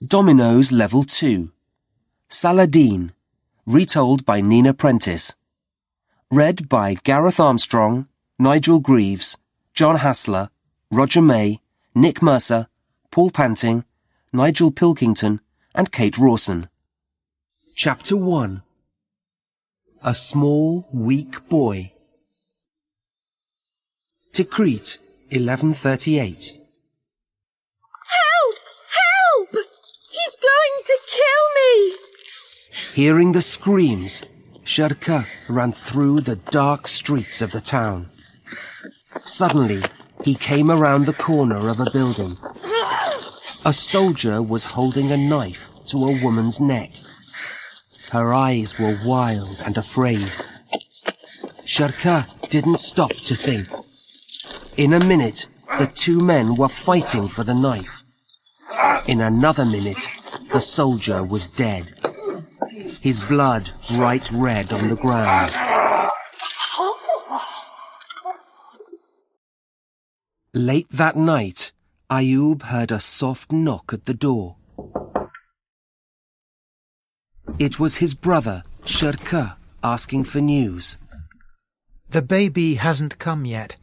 Dominoes Level 2. Saladin, retold by Nina Prentice. Read by Gareth Armstrong, Nigel Greaves, John Hassler, Roger May, Nick Mercer, Paul Panting, Nigel Pilkington and Kate Rawson. Chapter 1. A Small, Weak Boy. Tikrit, 1138. Help! Help! He's going to kill me! Hearing the screams, Sherka ran through the dark streets of the town. Suddenly, he came around the corner of a building. A soldier was holding a knife to a woman's neck. Her eyes were wild and afraid. Sherka didn't stop to think. In a minute, the two men were fighting for the knife. In another minute, the soldier was dead. His blood bright red on the ground. Late that night, Ayub heard a soft knock at the door. It was his brother, Sherka, asking for news. The baby hasn't come yet.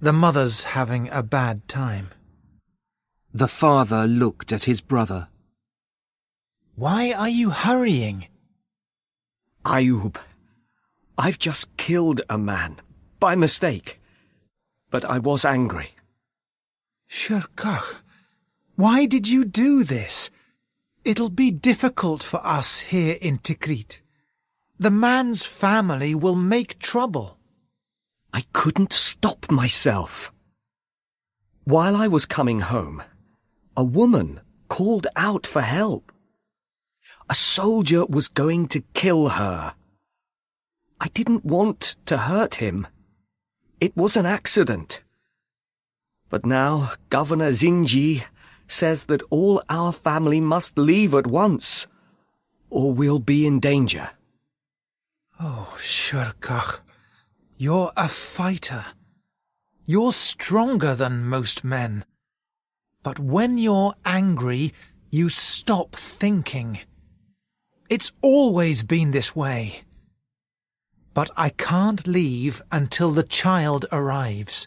The mother's having a bad time. The father looked at his brother. Why are you hurrying? Ayub, I've just killed a man, by mistake. But I was angry. Sherka, why did you do this? It'll be difficult for us here in Tikrit. The man's family will make trouble. I couldn't stop myself. While I was coming home, a woman called out for help. A soldier was going to kill her. I didn't want to hurt him. It was an accident. But now Governor Zinji says that all our family must leave at once, or we'll be in danger. Oh, Sherka, you're a fighter. You're stronger than most men. But when you're angry, you stop thinking. It's always been this way. But I can't leave until the child arrives.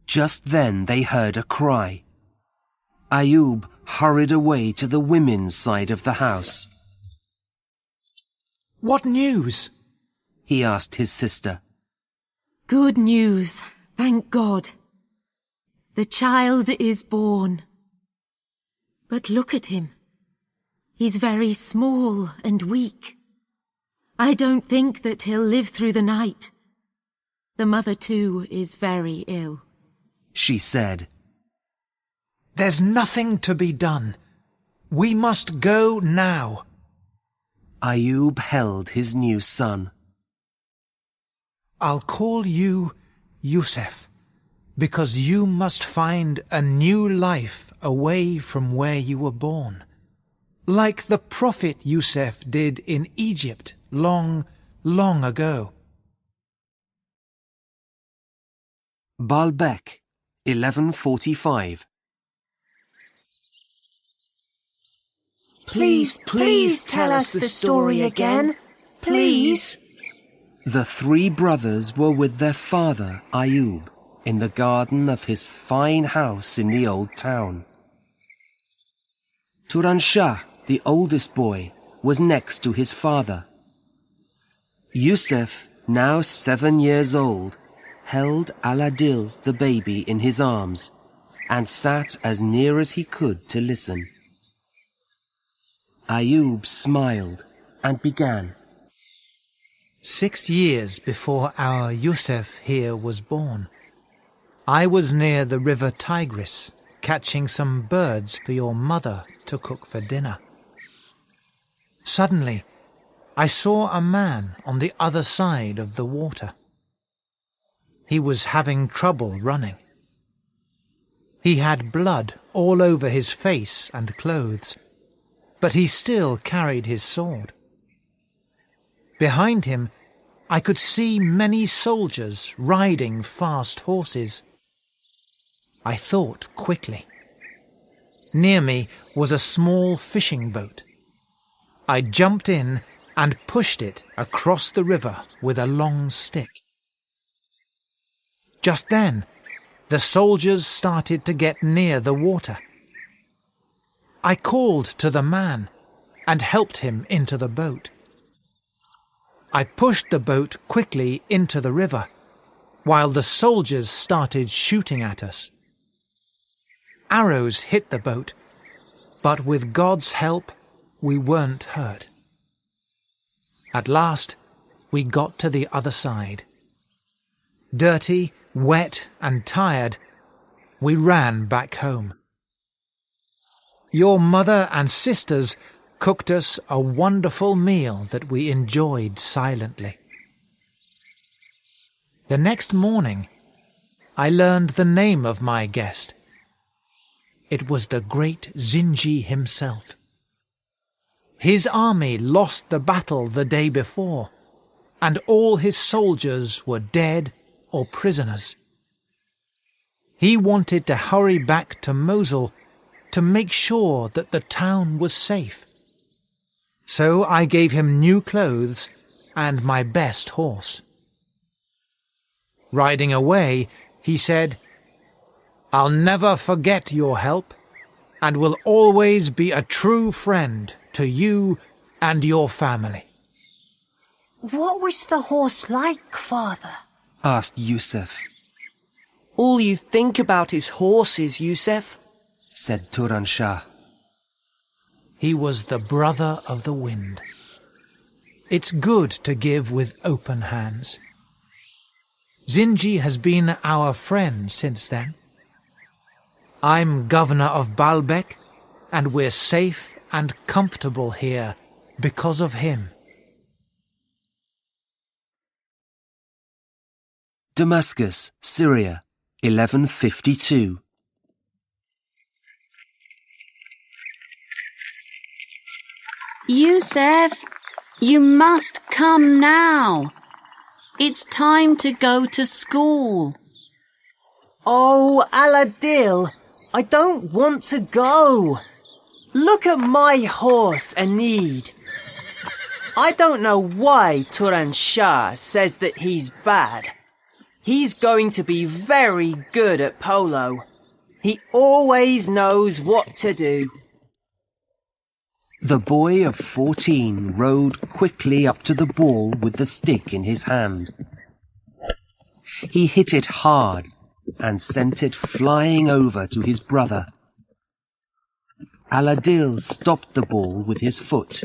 Just then they heard a cry. Ayub hurried away to the women's side of the house. What news? He asked his sister. Good news, thank God. The child is born. But look at him. He's very small and weak. I don't think that he'll live through the night. The mother too is very ill. She said. There's nothing to be done. We must go now. Ayub held his new son. I'll call you Yusuf, because you must find a new life away from where you were born, like the prophet Yusuf did in Egypt long, long ago. Baalbek, 1145. Please tell us the story again. Please. The three brothers were with their father, Ayub, in the garden of his fine house in the old town. Turan Shah, the oldest boy, was next to his father. Yusuf, now 7 years old, held Aladil, the baby, in his arms, and sat as near as he could to listen. Ayub smiled and began. 6 years before our Yusuf here was born, I was near the river Tigris, catching some birds for your mother to cook for dinner. Suddenly, I saw a man on the other side of the water. He was having trouble running. He had blood all over his face and clothes, but he still carried his sword. Behind him, I could see many soldiers riding fast horses. I thought quickly. Near me was a small fishing boat. I jumped in and pushed it across the river with a long stick. Just then, the soldiers started to get near the water. I called to the man and helped him into the boat. I pushed the boat quickly into the river, while the soldiers started shooting at us. Arrows hit the boat, but with God's help, we weren't hurt. At last, we got to the other side. Dirty, wet and tired, we ran back home. Your mother and sisters cooked us a wonderful meal that we enjoyed silently. The next morning, I learned the name of my guest. It was the great Zinji himself. His army lost the battle the day before, and all his soldiers were dead or prisoners. He wanted to hurry back to Mosul to make sure that the town was safe. So I gave him new clothes and my best horse. Riding away, he said, "I'll never forget your help, and will always be a true friend to you and your family." What was the horse like, Father? asked Yusuf. All you think about is horses, Yusuf, said Turan Shah. He was the brother of the wind. It's good to give with open hands. Zinji has been our friend since then. I'm governor of Baalbek, and we're safe and comfortable here because of him. Damascus, Syria, 1152. Yusuf, you must come now. It's time to go to school. Oh, Aladil, I don't want to go. Look at my horse, Anid. I don't know why Turan Shah says that he's bad. He's going to be very good at polo. He always knows what to do. The boy of 14 rode quickly up to the ball with the stick in his hand. He hit it hard and sent it flying over to his brother. Aladil stopped the ball with his foot.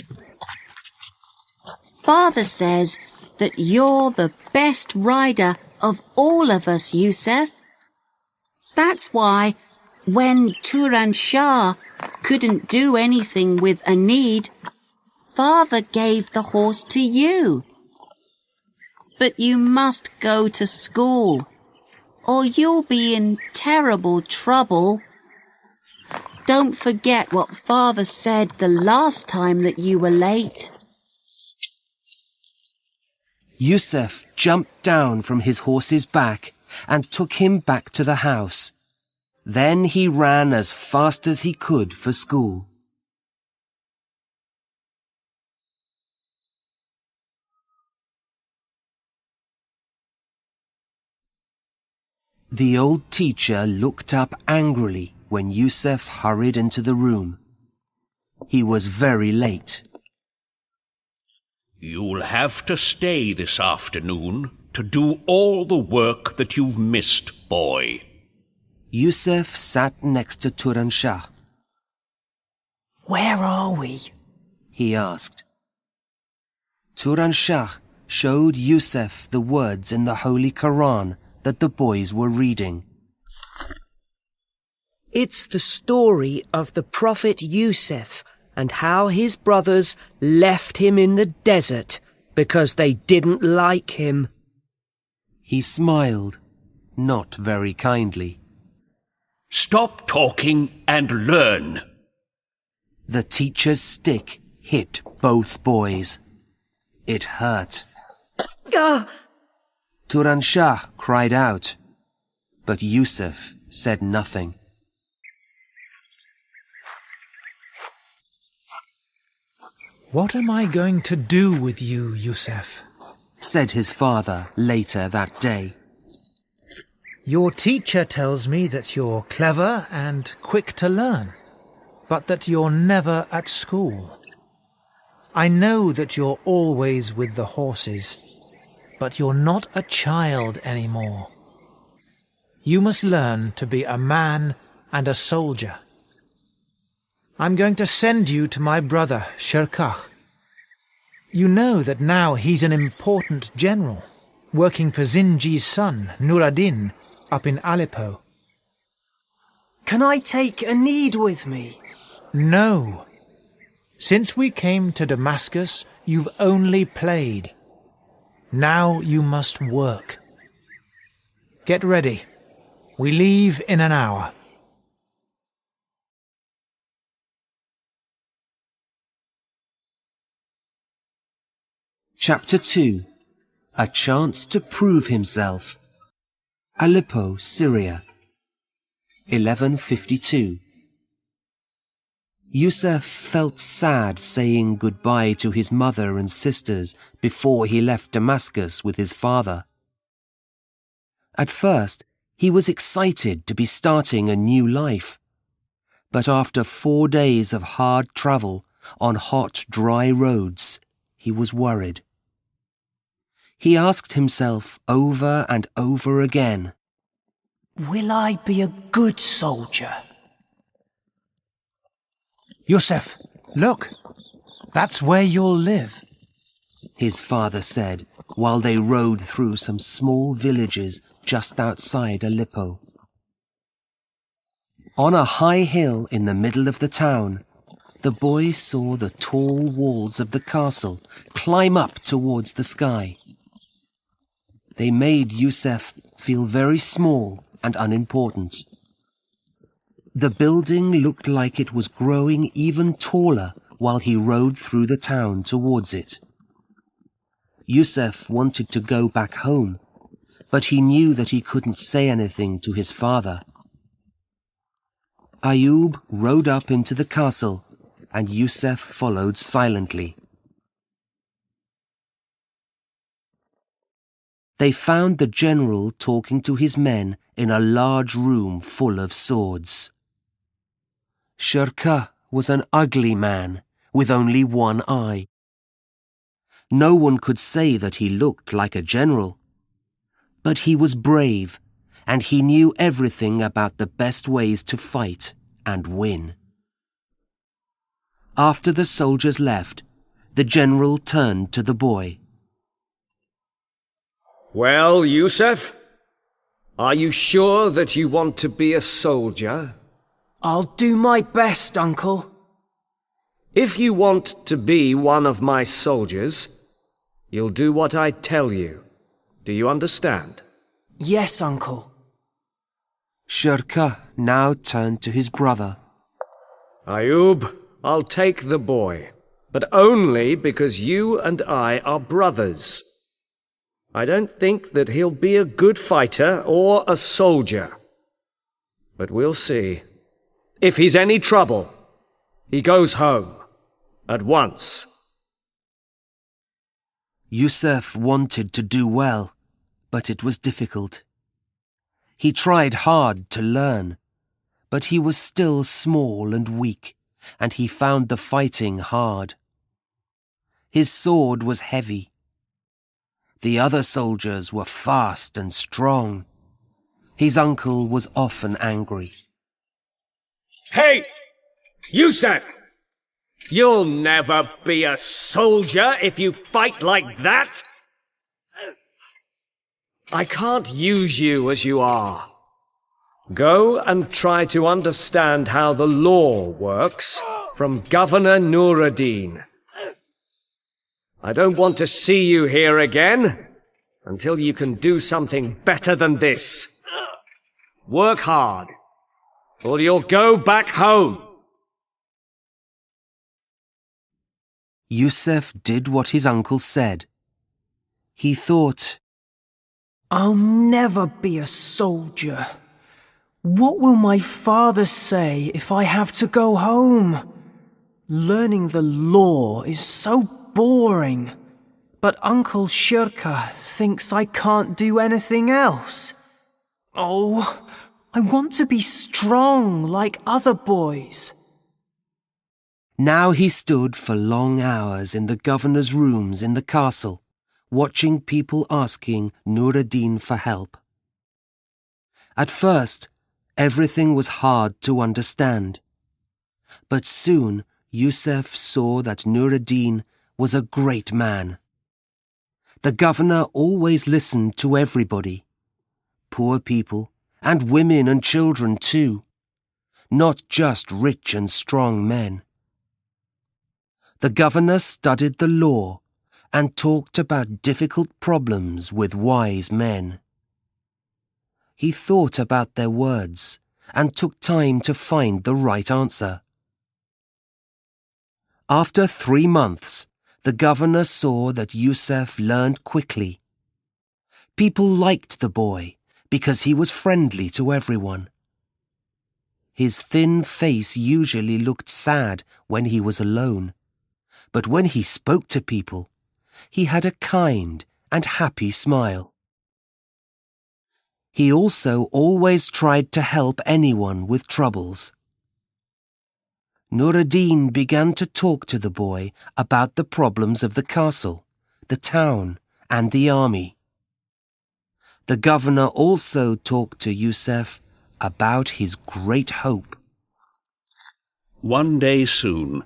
Father says that you're the best rider of all of us, Yusuf. That's why when Turan Shah couldn't do anything with Anid, Father gave the horse to you. But you must go to school, or you'll be in terrible trouble. Don't forget what Father said the last time that you were late. Yusuf jumped down from his horse's back and took him back to the house. Then he ran as fast as he could for school. The old teacher looked up angrily when Yusuf hurried into the room. He was very late. You'll have to stay this afternoon to do all the work that you've missed, boy. Yusuf sat next to Turan Shah. Where are we? He asked. Turan Shah showed Yusuf the words in the Holy Quran that the boys were reading. It's the story of the Prophet Yusuf and how his brothers left him in the desert because they didn't like him. He smiled, not very kindly. Stop talking and learn. The teacher's stick hit both boys. It hurt. Turan Shah cried out, but Yusuf said nothing. What am I going to do with you, Yusuf? said his father later that day. Your teacher tells me that you're clever and quick to learn, but that you're never at school. I know that you're always with the horses, but you're not a child anymore. You must learn to be a man and a soldier. I'm going to send you to my brother, Shirkah. You know that now he's an important general, working for Zinji's son, Nuruddin, up in Aleppo. Can I take Anid with me? No. Since we came to Damascus, you've only played. Now you must work. Get ready. We leave in an hour. Chapter 2. A chance to prove himself. Aleppo, Syria. 1152. Yusuf felt sad saying goodbye to his mother and sisters before he left Damascus with his father. At first, he was excited to be starting a new life. But after 4 days of hard travel on hot, dry roads, he was worried. He asked himself over and over again, Will I be a good soldier? Yusuf, look! That's where you'll live, his father said, while they rode through some small villages just outside Aleppo. On a high hill in the middle of the town, the boy saw the tall walls of the castle climb up towards the sky. They made Yusuf feel very small and unimportant. The building looked like it was growing even taller while he rode through the town towards it. Yusuf wanted to go back home, but he knew that he couldn't say anything to his father. Ayub rode up into the castle, and Yusuf followed silently. They found the general talking to his men in a large room full of swords. Shirkah was an ugly man with only one eye. No one could say that he looked like a general, but he was brave, and he knew everything about the best ways to fight and win. After the soldiers left, the general turned to the boy. Well, Yusuf, are you sure that you want to be a soldier? I'll do my best, Uncle. If you want to be one of my soldiers, you'll do what I tell you. Do you understand? Yes, Uncle. Shirkah now turned to his brother. Ayub, I'll take the boy, but only because you and I are brothers. I don't think that he'll be a good fighter or a soldier. But we'll see. If he's any trouble, he goes home. At once. Yusuf wanted to do well, but it was difficult. He tried hard to learn, but he was still small and weak, and he found the fighting hard. His sword was heavy. The other soldiers were fast and strong. His uncle was often angry. Hey! Yusuf! You'll never be a soldier if you fight like that! I can't use you as you are. Go and try to understand how the law works from Governor Nuruddin. I don't want to see you here again until you can do something better than this. Work hard, or you'll go back home. Yusuf did what his uncle said. He thought, I'll never be a soldier. What will my father say if I have to go home? Learning the law is so boring. But Uncle Shirka thinks I can't do anything else. Oh, I want to be strong like other boys. Now he stood for long hours in the governor's rooms in the castle, watching people asking Nur-ad-Din for help. At first, everything was hard to understand. But soon, Yusuf saw that Nur-ad-Din was a great man. The governor always listened to everybody, poor people, and women and children too, not just rich and strong men. The governor studied the law and talked about difficult problems with wise men. He thought about their words and took time to find the right answer. After 3 months, the governor saw that Yusuf learned quickly. People liked the boy because he was friendly to everyone. His thin face usually looked sad when he was alone, but when he spoke to people, he had a kind and happy smile. He also always tried to help anyone with troubles. Nur-ad-Din began to talk to the boy about the problems of the castle, the town, and the army. The governor also talked to Yusuf about his great hope. One day soon,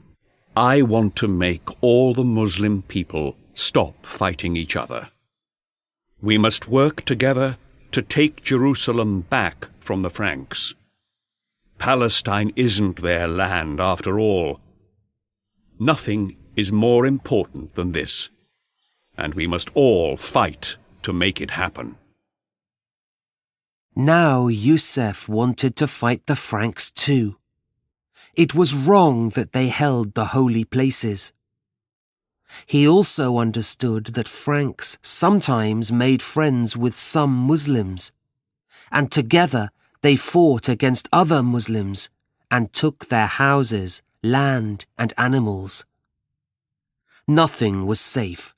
I want to make all the Muslim people stop fighting each other. We must work together to take Jerusalem back from the Franks. Palestine isn't their land after all. Nothing is more important than this, and we must all fight to make it happen. Now Yusuf wanted to fight the Franks too. It was wrong that they held the holy places. He also understood that Franks sometimes made friends with some Muslims, and together they fought against other Muslims and took their houses, land, and animals. Nothing was safe.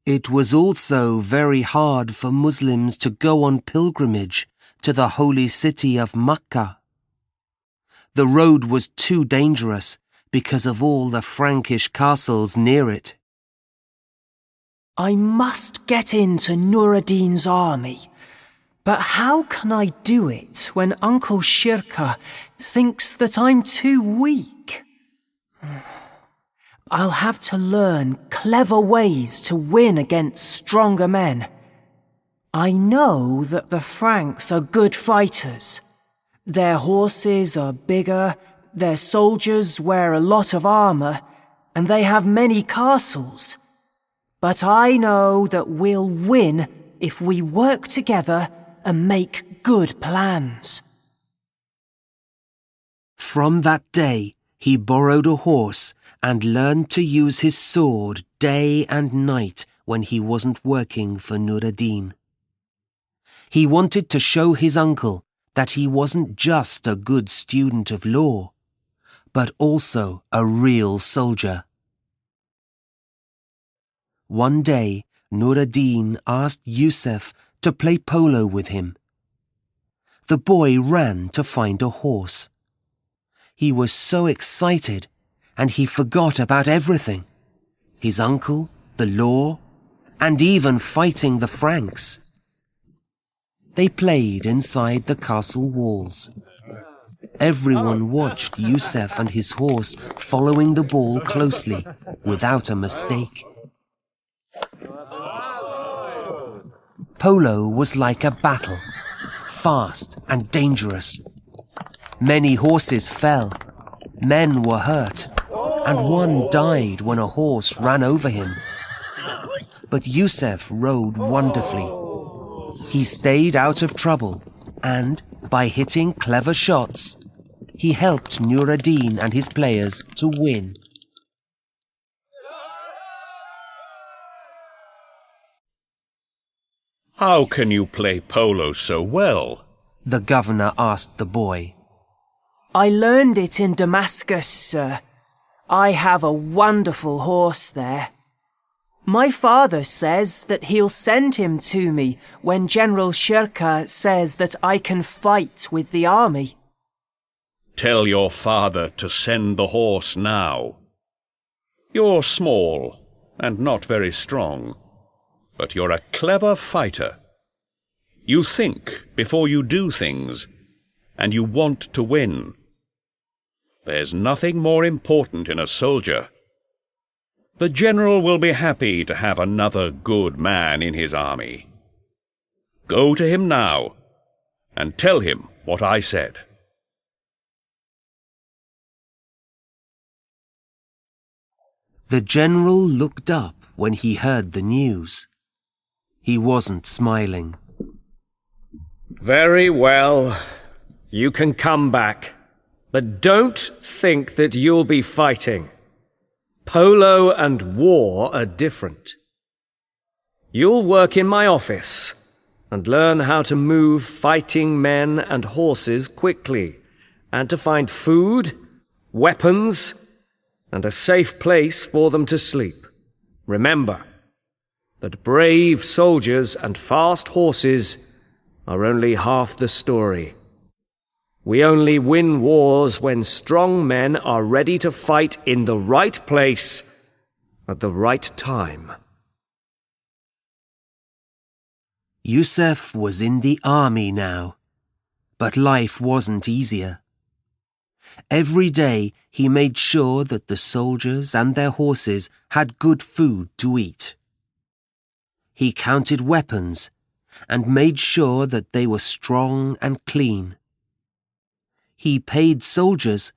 It was also very hard for Muslims to go on pilgrimage to the holy city of Mecca. The road was too dangerous because of all the Frankish castles near it. I must get into Nur-ad-Din's army. But how can I do it when Uncle Shirka thinks that I'm too weak? I'll have to learn clever ways to win against stronger men. I know that the Franks are good fighters. Their horses are bigger, their soldiers wear a lot of armor, and they have many castles. But I know that we'll win if we work together and make good plans. From that day, he borrowed a horse and learned to use his sword day and night when he wasn't working for Nur-ad-Din. He wanted to show his uncle that he wasn't just a good student of law, but also a real soldier. One day, Nur-ad-Din asked Yusuf to play polo with him. The boy ran to find a horse. He was so excited, and he forgot about everything: his uncle, the law, and even fighting the Franks. They played inside the castle walls. Everyone watched Yusuf and his horse following the ball closely, without a mistake. Polo was like a battle, fast and dangerous. Many horses fell, men were hurt, and one died when a horse ran over him. But Yusuf rode wonderfully. He stayed out of trouble, and, by hitting clever shots, he helped Nur-ad-Din and his players to win. How can you play polo so well? The governor asked the boy. I learned it in Damascus, sir. I have a wonderful horse there. My father says that he'll send him to me when General Shirka says that I can fight with the army. Tell your father to send the horse now. You're small and not very strong, but you're a clever fighter. You think before you do things, and you want to win. There's nothing more important in a soldier. The general will be happy to have another good man in his army. Go to him now and tell him what I said. The general looked up when he heard the news. He wasn't smiling. Very well. You can come back. But don't think that you'll be fighting. Polo and war are different. You'll work in my office and learn how to move fighting men and horses quickly, and to find food, weapons, and a safe place for them to sleep. Remember that brave soldiers and fast horses are only half the story. We only win wars when strong men are ready to fight in the right place at the right time. Yusuf was in the army now, but life wasn't easier. Every day he made sure that the soldiers and their horses had good food to eat. He counted weapons and made sure that they were strong and clean. He paid soldiers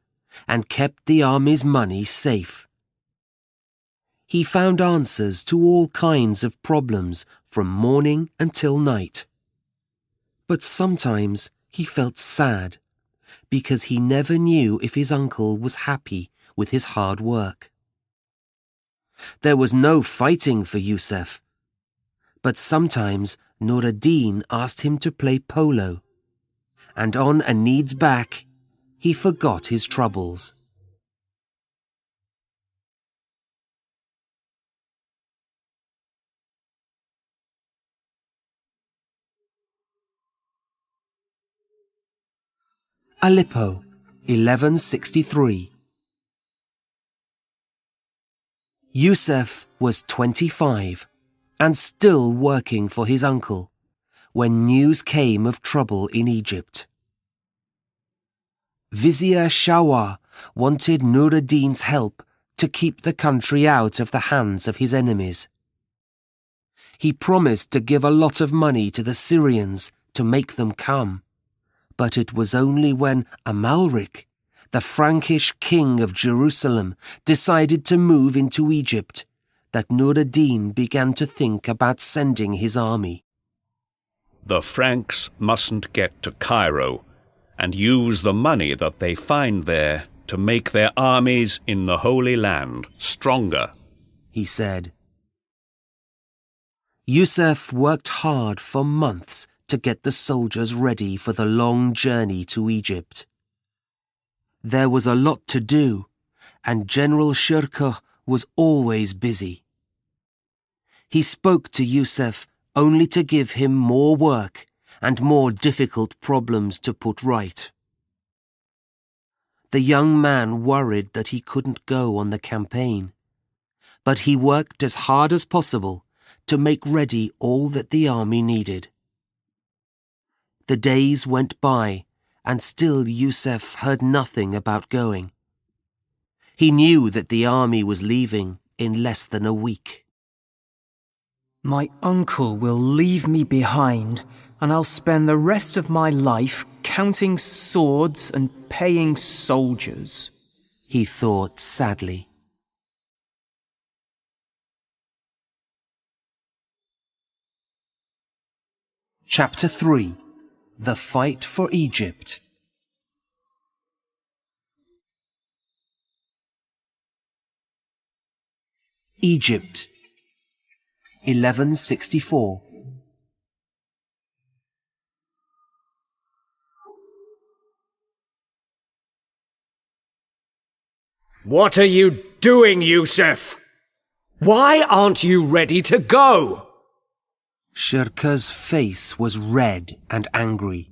and kept the army's money safe. He found answers to all kinds of problems from morning until night. But sometimes he felt sad because he never knew if his uncle was happy with his hard work. There was no fighting for Yusuf, but sometimes Nur-ad-Din asked him to play polo, and on Anid's back he forgot his troubles. Aleppo, 1163. Yusuf was 25 and still working for his uncle when news came of trouble in Egypt. Vizier Shawar wanted Nur-ad-Din's help to keep the country out of the hands of his enemies. He promised to give a lot of money to the Syrians to make them come, but it was only when Amalric, the Frankish king of Jerusalem, decided to move into Egypt that Nur-ad-Din began to think about sending his army. The Franks mustn't get to Cairo and use the money that they find there to make their armies in the Holy Land stronger, he said. Yusuf worked hard for months to get the soldiers ready for the long journey to Egypt. There was a lot to do, and General Shirka was always busy. He spoke to Yusuf only to give him more work and more difficult problems to put right. The young man worried that he couldn't go on the campaign, but he worked as hard as possible to make ready all that the army needed. The days went by, and still Yusuf heard nothing about going. He knew that the army was leaving in less than a week. My uncle will leave me behind, and I'll spend the rest of my life counting swords and paying soldiers, he thought sadly. Chapter 3. The Fight for Egypt. Egypt, 1164. What are you doing, Yusuf? Why aren't you ready to go? Shirkuh's face was red and angry.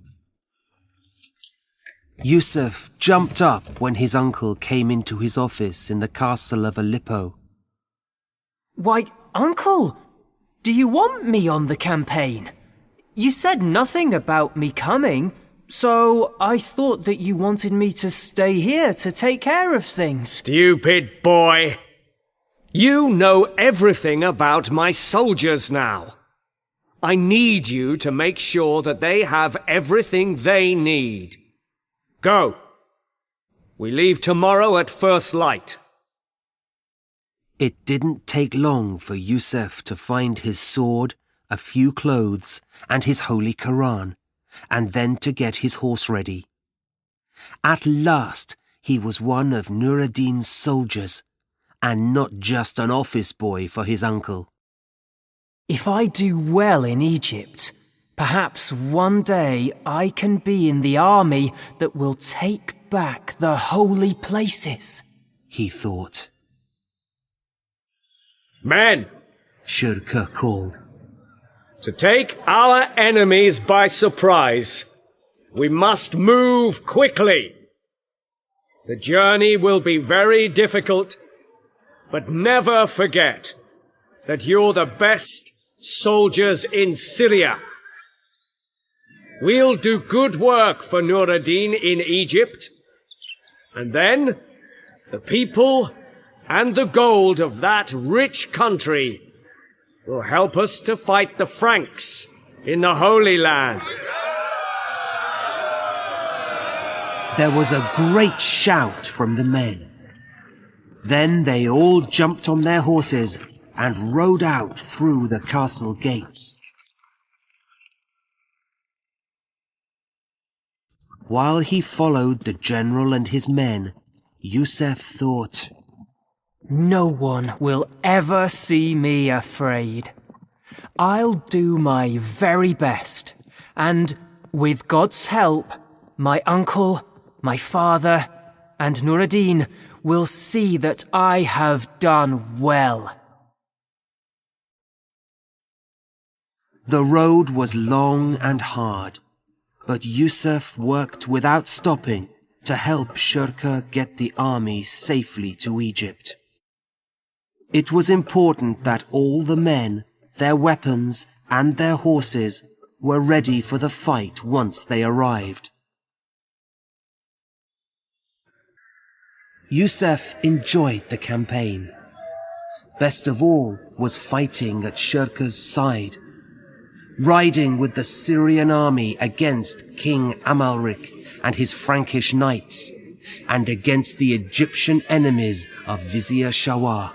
Yusuf jumped up when his uncle came into his office in the castle of Aleppo. Why, Uncle, do you want me on the campaign? You said nothing about me coming, so I thought that you wanted me to stay here to take care of things. Stupid boy. You know everything about my soldiers now. I need you to make sure that they have everything they need. Go. We leave tomorrow at first light. It didn't take long for Yusuf to find his sword, a few clothes, and his holy Quran, and then to get his horse ready. At last, he was one of Nur ad-Din's soldiers, and not just an office boy for his uncle. If I do well in Egypt, perhaps one day I can be in the army that will take back the holy places, he thought. Men, Shirkuh called. to take our enemies by surprise, we must move quickly. The journey will be very difficult, but never forget that you're the best soldiers in Syria. We'll do good work for Nur ad-Din in Egypt, and then the people and the gold of that rich country will help us to fight the Franks in the Holy Land. There was a great shout from the men. Then they all jumped on their horses and rode out through the castle gates. While he followed the general and his men, Yusuf thought, No one will ever see me afraid. I'll do my very best, and with God's help, my uncle, my father, and Nur ad-Din will see that I have done well. The road was long and hard, but Yusuf worked without stopping to help Shirkuh get the army safely to Egypt. It was important that all the men, their weapons, and their horses were ready for the fight once they arrived. Yusuf enjoyed the campaign. Best of all was fighting at Shirkuh's side, riding with the Syrian army against King Amalric and his Frankish knights, and against the Egyptian enemies of Vizier Shawar.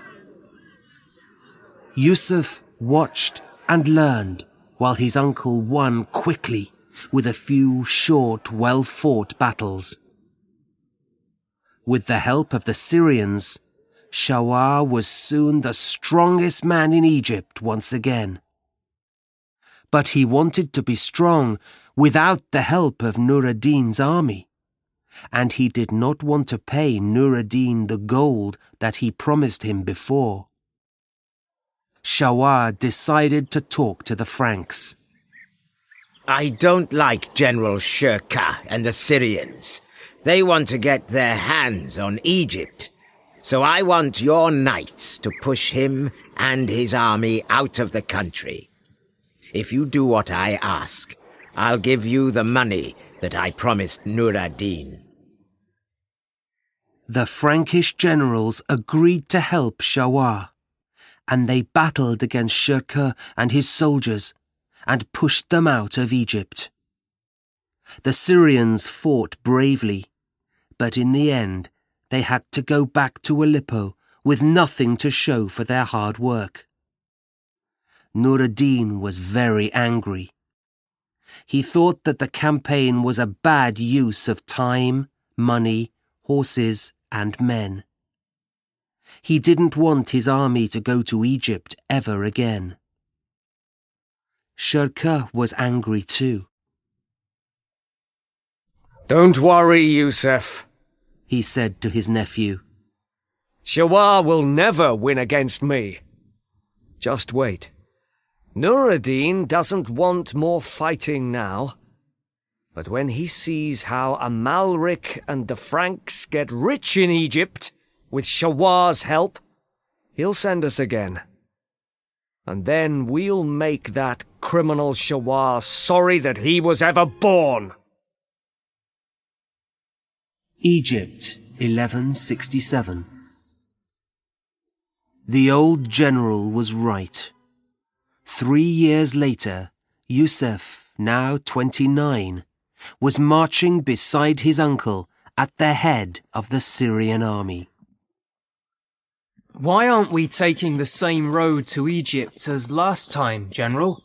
Yusuf watched and learned while his uncle won quickly with a few short, well-fought battles. With the help of the Syrians, Shawar was soon the strongest man in Egypt once again. But he wanted to be strong without the help of Nur ad-Din's army, and he did not want to pay Nur ad-Din the gold that he promised him before. Shawar decided to talk to the Franks. I don't like General Shirkuh and the Syrians. They want to get their hands on Egypt. So I want your knights to push him and his army out of the country. If you do what I ask, I'll give you the money that I promised Nur ad-Din. The Frankish generals agreed to help Shawar, and they battled against Shirkuh and his soldiers and pushed them out of Egypt. The Syrians fought bravely, but in the end they had to go back to Aleppo with nothing to show for their hard work. Nur ad-Din was very angry. He thought that the campaign was a bad use of time, money, horses, and men. He didn't want his army to go to Egypt ever again. Shirkuh was angry too. Don't worry, Yusuf, he said to his nephew. Shawar will never win against me. Just wait. Nur-ad-Din doesn't want more fighting now. But when he sees how Amalric and the Franks get rich in Egypt with Shawar's help, he'll send us again. And then we'll make that criminal Shawar sorry that he was ever born. Egypt, 1167. The old general was right. 3 years later, Yusuf, now 29, was marching beside his uncle at the head of the Syrian army. Why aren't we taking the same road to Egypt as last time, General?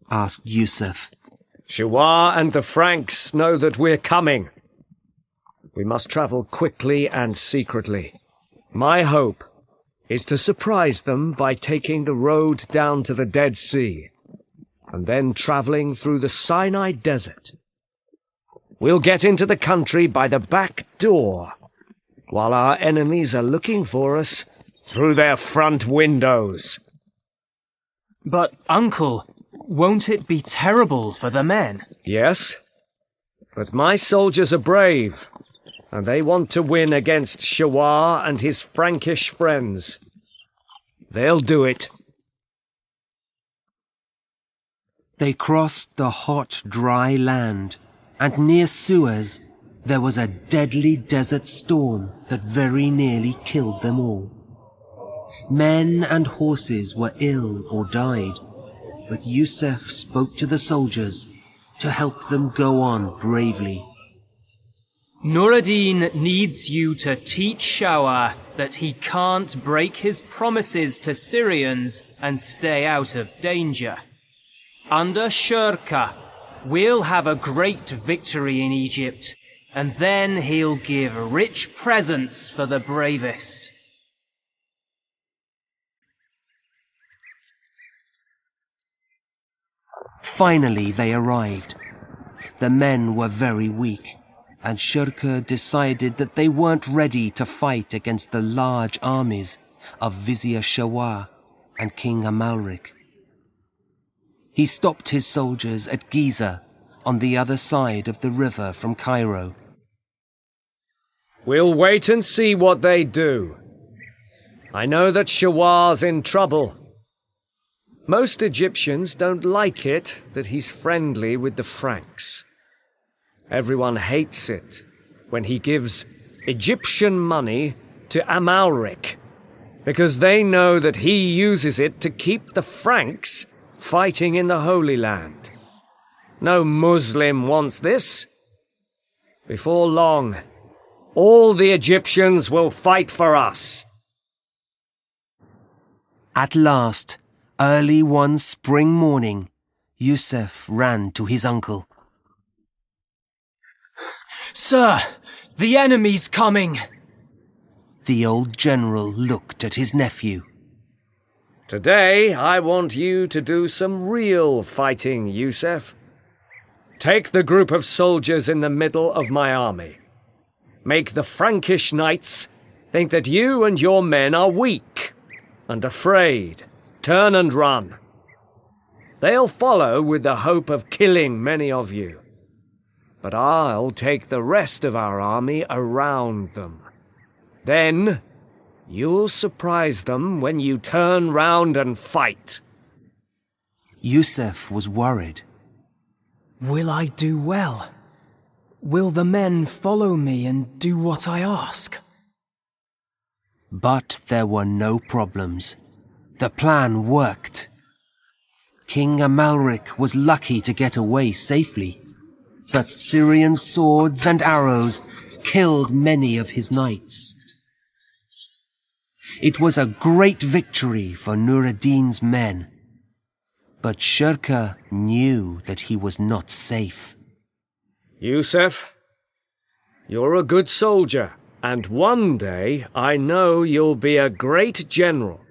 Asked Yusuf. Shawar and the Franks know that we're coming. We must travel quickly and secretly. My hope is to surprise them by taking the road down to the Dead Sea, and then travelling through the Sinai Desert. We'll get into the country by the back door, while our enemies are looking for us through their front windows. But, Uncle, won't it be terrible for the men? Yes, but my soldiers are brave, and they want to win against Shawar and his Frankish friends. They'll do it. They crossed the hot, dry land, and near Suez there was a deadly desert storm that very nearly killed them all. Men and horses were ill or died, but Yusuf spoke to the soldiers to help them go on bravely. Nur-ad-Din needs you to teach Shawar that he can't break his promises to Syrians and stay out of danger. Under Shurka, we'll have a great victory in Egypt, and then he'll give rich presents for the bravest. Finally they arrived. The men were very weak, and Shurka decided that they weren't ready to fight against the large armies of Vizier Shawar and King Amalric. He stopped his soldiers at Giza, on the other side of the river from Cairo. We'll wait and see what they do. I know that Shawar's in trouble. Most Egyptians don't like it that he's friendly with the Franks. Everyone hates it when he gives Egyptian money to Amalric, because they know that he uses it to keep the Franks fighting in the Holy Land. No Muslim wants this. Before long, all the Egyptians will fight for us. At last, early one spring morning, Yusuf ran to his uncle. Sir, the enemy's coming! The old general looked at his nephew. Today, I want you to do some real fighting, Yusuf. Take the group of soldiers in the middle of my army. Make the Frankish knights think that you and your men are weak and afraid. Turn and run. They'll follow with the hope of killing many of you. But I'll take the rest of our army around them. Then, you'll surprise them when you turn round and fight. Yusuf was worried. Will I do well? Will the men follow me and do what I ask? But there were no problems. The plan worked. King Amalric was lucky to get away safely, but Syrian swords and arrows killed many of his knights. It was a great victory for Nur-ad-Din's men, but Shurka knew that he was not safe. Yusuf, you're a good soldier, and one day I know you'll be a great general.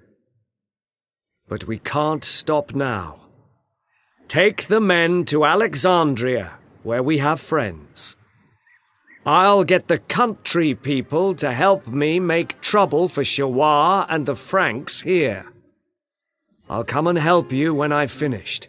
But we can't stop now. Take the men to Alexandria, where we have friends. I'll get the country people to help me make trouble for Shawa and the Franks here. I'll come and help you when I've finished.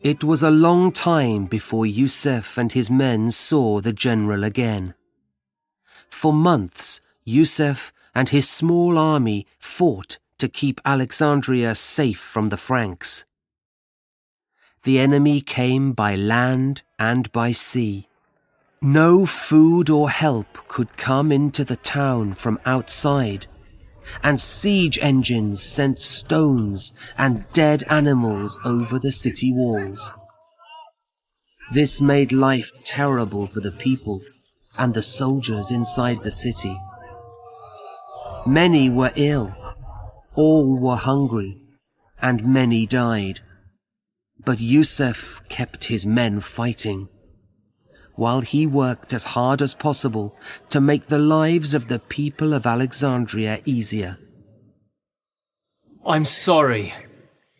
It was a long time before Yusuf and his men saw the general again. For months, Yusuf and his small army fought to keep Alexandria safe from the Franks. The enemy came by land and by sea. No food or help could come into the town from outside, and siege engines sent stones and dead animals over the city walls. This made life terrible for the people and the soldiers inside the city. Many were ill, all were hungry, and many died. But Yusuf kept his men fighting, while he worked as hard as possible to make the lives of the people of Alexandria easier. I'm sorry,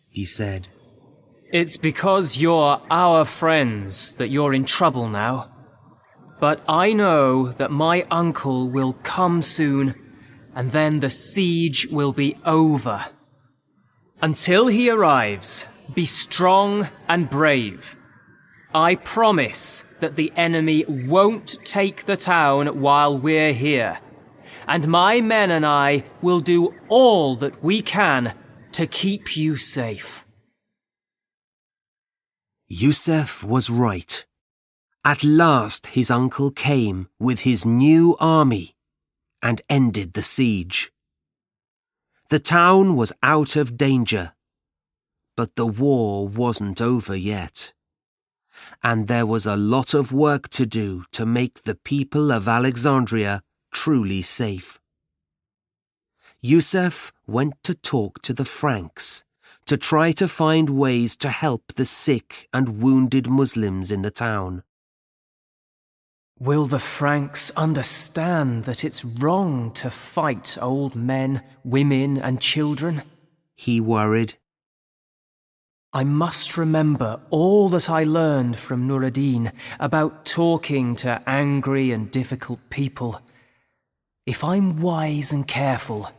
he said. It's because you're our friends that you're in trouble now. But I know that my uncle will come soon, and then the siege will be over. Until he arrives, be strong and brave. I promise that the enemy won't take the town while we're here, and my men and I will do all that we can to keep you safe. Yusuf was right. At last his uncle came with his new army and ended the siege. The town was out of danger, but the war wasn't over yet. And there was a lot of work to do to make the people of Alexandria truly safe. Yusuf went to talk to the Franks to try to find ways to help the sick and wounded Muslims in the town. Will the Franks understand that it's wrong to fight old men, women, and children? He worried. I must remember all that I learned from Nuruddin about talking to angry and difficult people. If I'm wise and careful,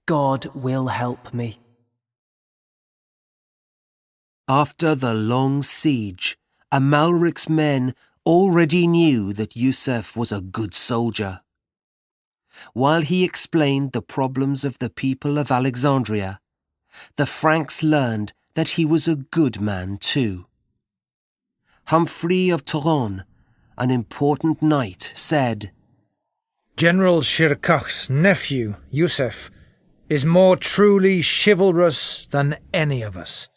God will help me. After the long siege, Amalric's men already knew that Yusuf was a good soldier. While he explained the problems of the people of Alexandria, the Franks learned that he was a good man too. Humphrey of Toron, an important knight, said, General Shirkuh's nephew, Yusuf, is more truly chivalrous than any of us.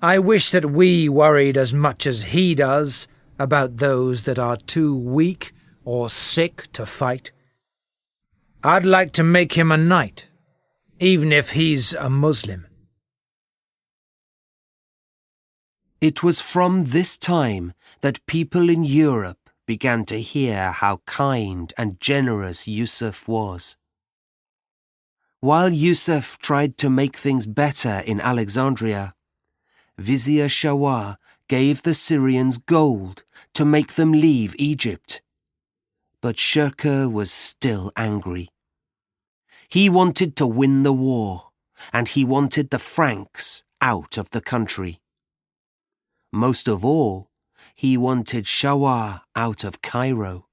I wish that we worried as much as he does about those that are too weak or sick to fight. I'd like to make him a knight, even if he's a Muslim. It was from this time that people in Europe began to hear how kind and generous Yusuf was. While Yusuf tried to make things better in Alexandria, Vizier Shawa gave the Syrians gold to make them leave Egypt. But Shirkuh was still angry. He wanted to win the war, and he wanted the Franks out of the country. Most of all, he wanted Shawa out of Cairo,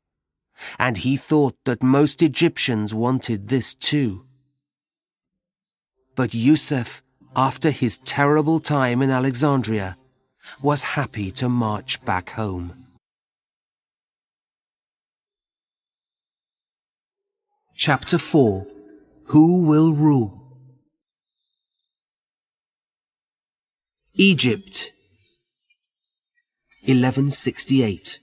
and he thought that most Egyptians wanted this too. But Yusuf, after his terrible time in Alexandria, was happy to march back home. Chapter 4. Who Will Rule? Egypt, 1168.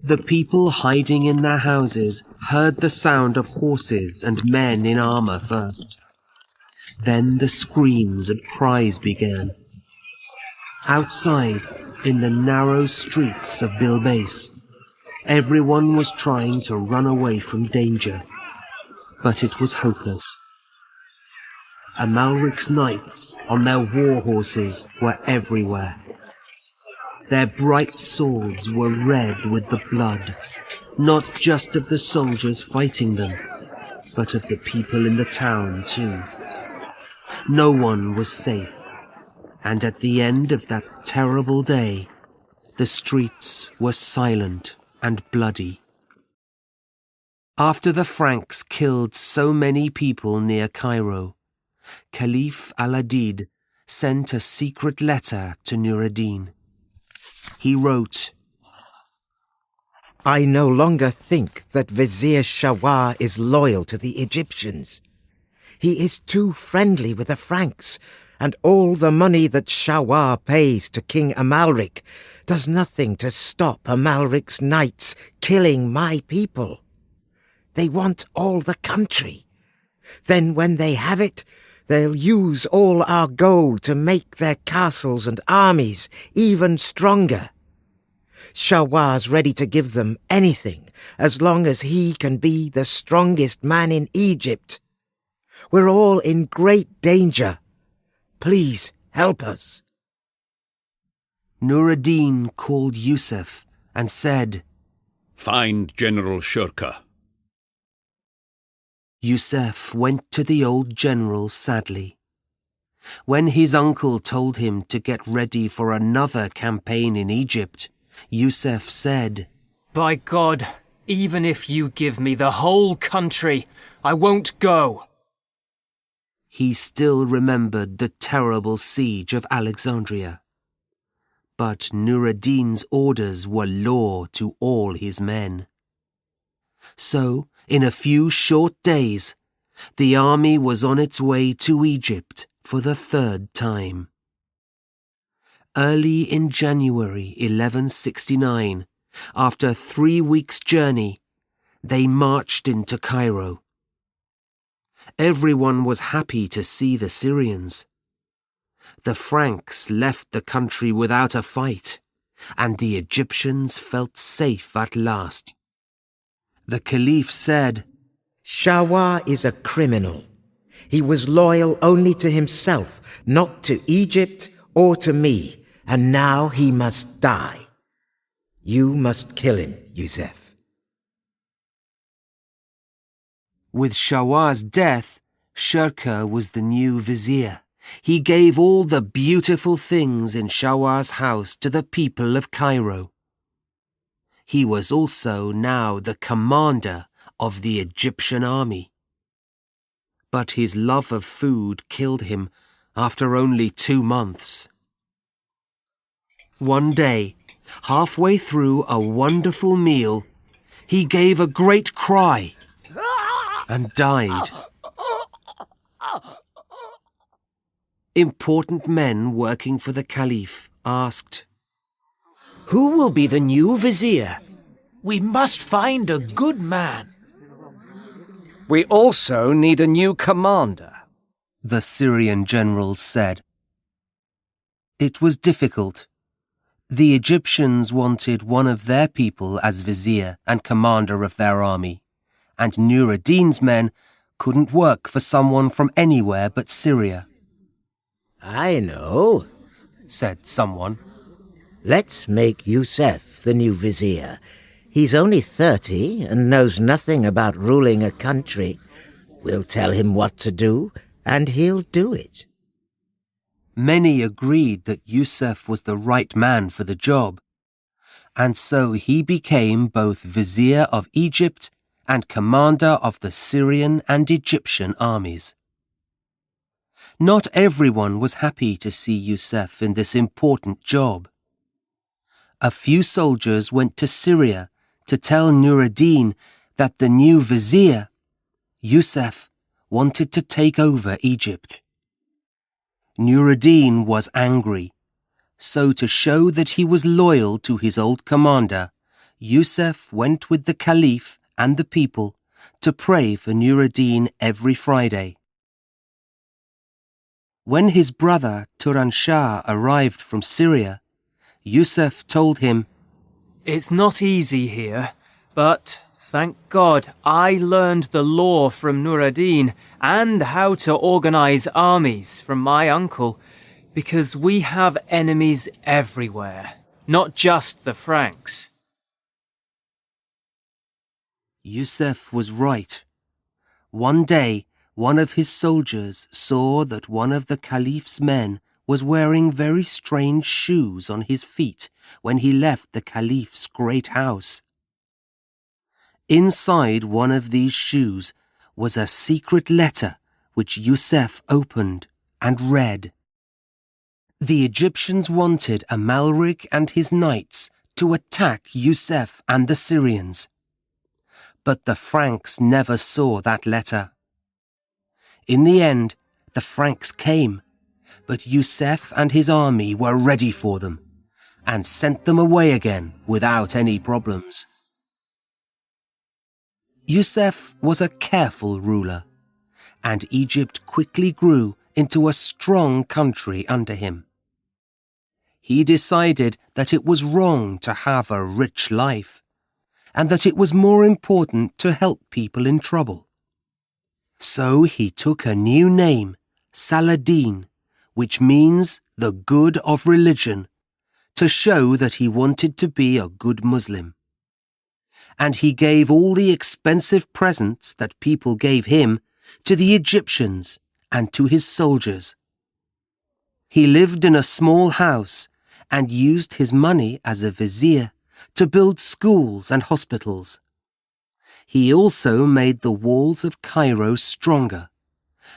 The people hiding in their houses heard the sound of horses and men in armor first. Then the screams and cries began. Outside, in the narrow streets of Bilbais, Everyone was trying to run away from danger, but it was hopeless. Amalric's knights on their war horses were everywhere. Their bright swords were red with the blood, not just of the soldiers fighting them, but of the people in the town too. No one was safe, and at the end of that terrible day, the streets were silent and bloody. After the Franks killed so many people near Cairo, Caliph al-Adid sent a secret letter to Nur ad-Din. He wrote, I no longer think that Vizier Shawar is loyal to the Egyptians. He is too friendly with the Franks, and all the money that Shawar pays to King Amalric does nothing to stop Amalric's knights killing my people. They want all the country. Then when they have it, they'll use all our gold to make their castles and armies even stronger. Shawar's ready to give them anything as long as he can be the strongest man in Egypt. We're all in great danger. Please help us. Nur ad-Din called Yusuf and said, Find General Shurka. Yusuf went to the old general sadly. When his uncle told him to get ready for another campaign in Egypt, Yusuf said, By God, even if you give me the whole country, I won't go. He still remembered the terrible siege of Alexandria. But Nur ad-Din's orders were law to all his men. So, in a few short days, the army was on its way to Egypt for the third time. Early in January 1169, after 3 weeks' journey, they marched into Cairo. Everyone was happy to see the Syrians. The Franks left the country without a fight, and the Egyptians felt safe at last. The Caliph said, Shawar is a criminal. He was loyal only to himself, not to Egypt or to me, and now he must die. You must kill him, Yusuf. With Shawar's death, Shurka was the new vizier. He gave all the beautiful things in Shawar's house to the people of Cairo. He was also now the commander of the Egyptian army. But his love of food killed him after only 2 months. One day, halfway through a wonderful meal, he gave a great cry and died. Important men working for the Caliph asked, Who will be the new vizier? We must find a good man. We also need a new commander, the Syrian generals said. It was difficult. The Egyptians wanted one of their people as vizier and commander of their army, and Nur ad-Din's men couldn't work for someone from anywhere but Syria. I know, said someone. Let's make Yusuf the new vizier. He's only 30 and knows nothing about ruling a country. We'll tell him what to do, and he'll do it. Many agreed that Yusuf was the right man for the job, and so he became both vizier of Egypt and commander of the Syrian and Egyptian armies. Not everyone was happy to see Yusuf in this important job. A few soldiers went to Syria to tell Nur ad-Din that the new vizier, Yusuf, wanted to take over Egypt. Nur ad-Din was angry, so to show that he was loyal to his old commander, Yusuf went with the Caliph and the people to pray for Nur ad-Din every Friday. When his brother Turan Shah arrived from Syria, Yusuf told him, It's not easy here, But, thank God, I learned the law from Nur ad-Din and how to organize armies from my uncle, because we have enemies everywhere, not just the Franks. Yusuf was right. One day, one of his soldiers saw that one of the Caliph's men was wearing very strange shoes on his feet when he left the Caliph's great house. Inside one of these shoes was a secret letter which Yusuf opened and read. The Egyptians wanted Amalric and his knights to attack Yusuf and the Syrians. But the Franks never saw that letter. In the end, the Franks came, but Yusuf and his army were ready for them and sent them away again without any problems. Yusuf was a careful ruler, and Egypt quickly grew into a strong country under him. He decided that it was wrong to have a rich life, and that it was more important to help people in trouble. So he took a new name, Saladin, which means the good of religion, to show that he wanted to be a good Muslim. And he gave all the expensive presents that people gave him to the Egyptians and to his soldiers. He lived in a small house and used his money as a vizier to build schools and hospitals. He also made the walls of Cairo stronger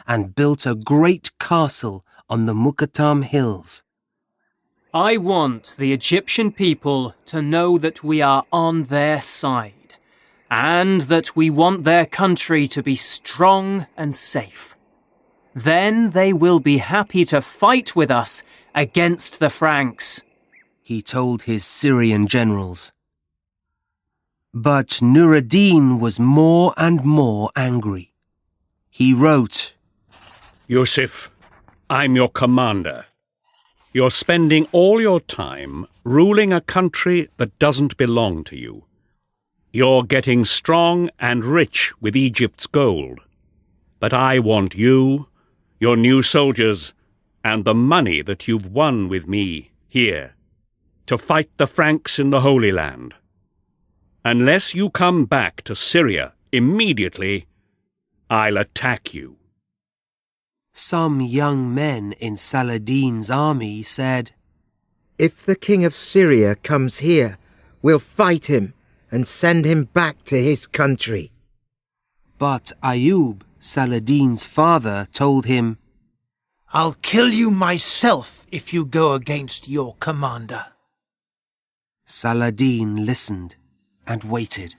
and built a great castle on the Muqattam hills. I want the Egyptian people to know that we are on their side and that we want their country to be strong and safe. Then they will be happy to fight with us against the Franks, he told his Syrian generals. But Nur ad-Din was more and more angry. He wrote, Yusuf, I'm your commander. You're spending all your time ruling a country that doesn't belong to you. You're getting strong and rich with Egypt's gold. But I want you, your new soldiers, and the money that you've won with me here, to fight the Franks in the Holy Land. Unless you come back to Syria immediately, I'll attack you. Some young men in Saladin's army said, If the king of Syria comes here, we'll fight him and send him back to his country. But Ayub, Saladin's father, told him, I'll kill you myself if you go against your commander. Saladin listened and waited.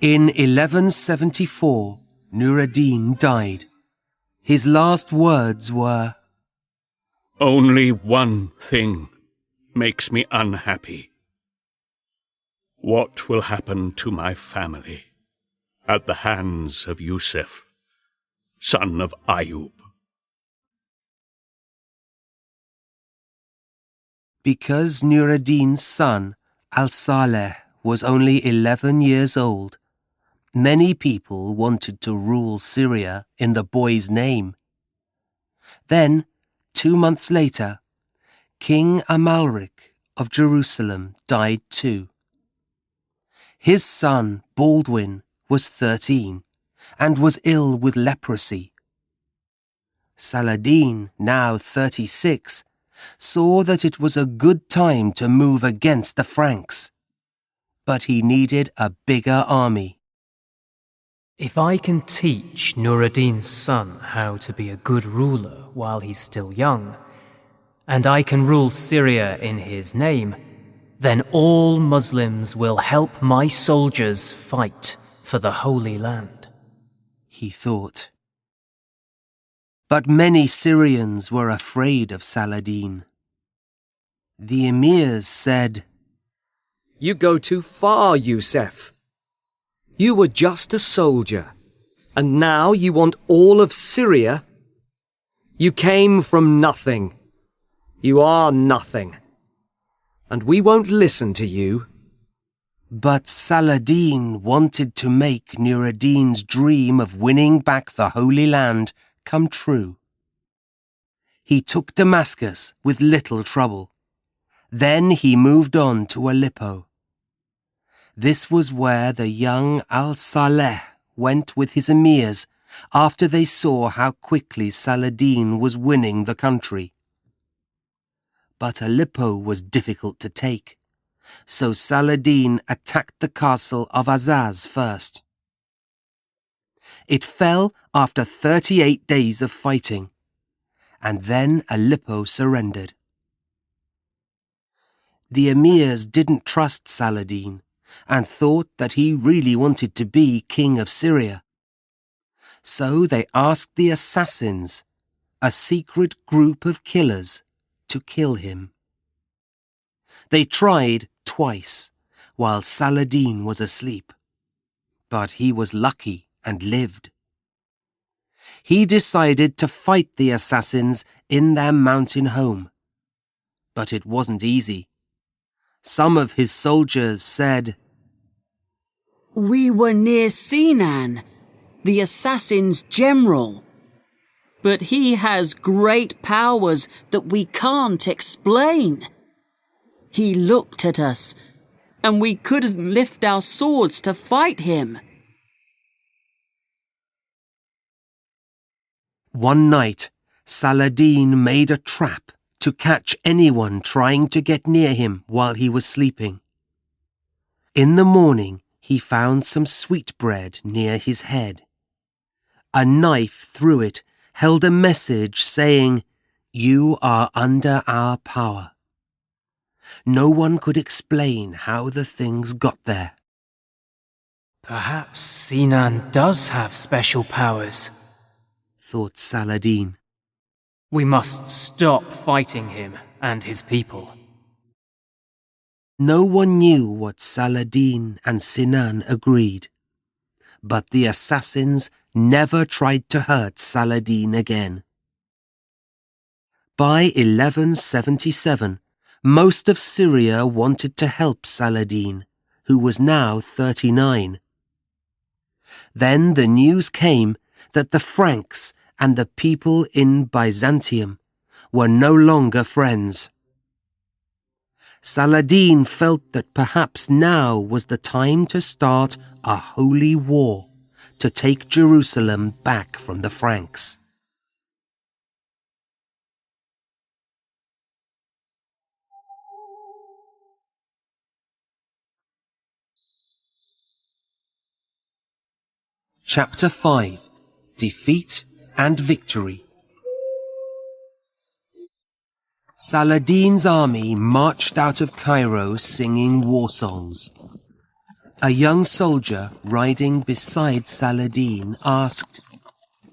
In 1174, Nur ad-Din died. His last words were, Only one thing makes me unhappy. What will happen to my family at the hands of Yusuf, son of Ayub? Because Nur ad-Din's son, Al-Saleh, was only 11 years old, many people wanted to rule Syria in the boy's name. Then, 2 months later, King Amalric of Jerusalem died too. His son, Baldwin, was 13 and was ill with leprosy. Saladin, now 36, saw that it was a good time to move against the Franks. But he needed a bigger army. If I can teach Nur ad-Din's son how to be a good ruler while he's still young, and I can rule Syria in his name, then all Muslims will help my soldiers fight for the Holy Land, he thought. But many Syrians were afraid of Saladin. The emirs said, You go too far, Yusuf. You were just a soldier, and now you want all of Syria? You came from nothing. You are nothing. And we won't listen to you. But Saladin wanted to make Nur ad-Din's dream of winning back the Holy Land come true. He took Damascus with little trouble. Then he moved on to Aleppo. This was where the young al-Saleh went with his emirs after they saw how quickly Saladin was winning the country. But Aleppo was difficult to take, so Saladin attacked the castle of Azaz first. It fell after 38 days of fighting, and then Aleppo surrendered. The emirs didn't trust Saladin and thought that he really wanted to be king of Syria. So they asked the assassins, a secret group of killers, to kill him. They tried twice while Saladin was asleep, but he was lucky and lived. He decided to fight the assassins in their mountain home, but it wasn't easy. Some of his soldiers said, "We were near Sinan, the assassin's general, but he has great powers that we can't explain. He looked at us, and we couldn't lift our swords to fight him." One night, Saladin made a trap to catch anyone trying to get near him while he was sleeping. In the morning, he found some sweetbread near his head. A knife through it held a message saying, "You are under our power." No one could explain how the things got there. Perhaps Sinan does have special powers, thought Saladin. We must stop fighting him and his people. No one knew what Saladin and Sinan agreed, but the assassins never tried to hurt Saladin again. By 1177, most of Syria wanted to help Saladin, who was now 39. Then the news came that the Franks and the people in Byzantium were no longer friends. Saladin felt that perhaps now was the time to start a holy war to take Jerusalem back from the Franks. Chapter 5: Defeat and Victory. Saladin's army marched out of Cairo singing war songs. A young soldier riding beside Saladin asked,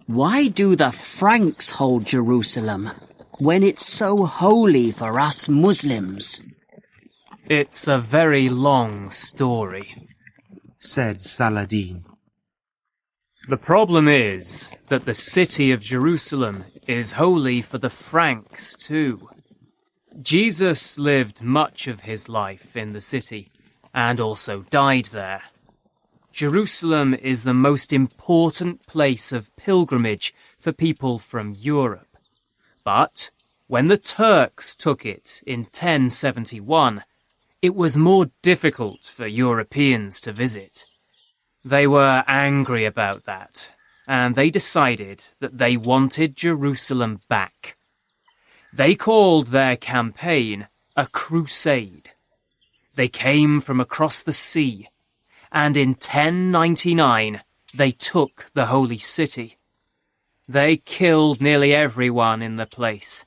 "Why do the Franks hold Jerusalem when it's so holy for us Muslims?" It's a very long story, said Saladin. The problem is that the city of Jerusalem is holy for the Franks too. Jesus lived much of his life in the city and also died there. Jerusalem is the most important place of pilgrimage for people from Europe. But when the Turks took it in 1071, it was more difficult for Europeans to visit. They were angry about that, and they decided that they wanted Jerusalem back. They called their campaign a crusade. They came from across the sea, and in 1099 they took the holy city. They killed nearly everyone in the place.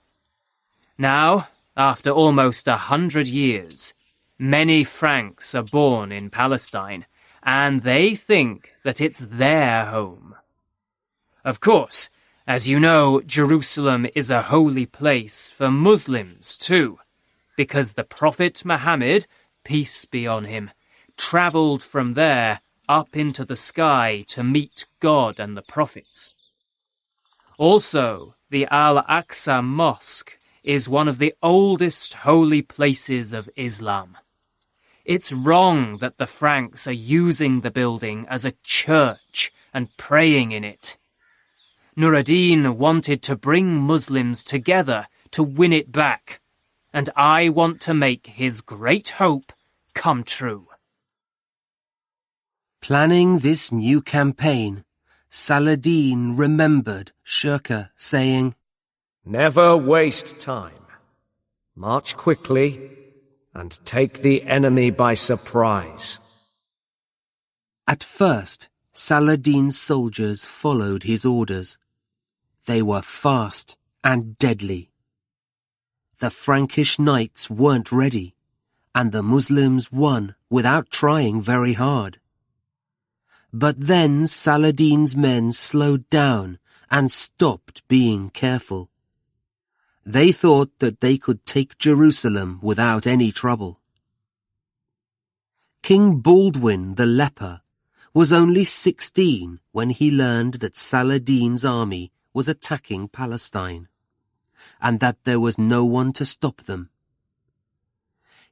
Now, after almost 100 years, many Franks are born in Palestine, and they think that it's their home. Of course, as you know, Jerusalem is a holy place for Muslims too, because the Prophet Muhammad, peace be on him, travelled from there up into the sky to meet God and the prophets. Also, the Al-Aqsa Mosque is one of the oldest holy places of Islam. It's wrong that the Franks are using the building as a church and praying in it. Nur-ad-Din wanted to bring Muslims together to win it back, and I want to make his great hope come true. Planning this new campaign, Saladin remembered Shirkuh saying, Never waste time. March quickly and take the enemy by surprise. At first, Saladin's soldiers followed his orders. They were fast and deadly. The Frankish knights weren't ready, and the Muslims won without trying very hard. But then Saladin's men slowed down and stopped being careful. They thought that they could take Jerusalem without any trouble. King Baldwin the Leper was only 16 when he learned that Saladin's army was attacking Palestine, and that there was no one to stop them.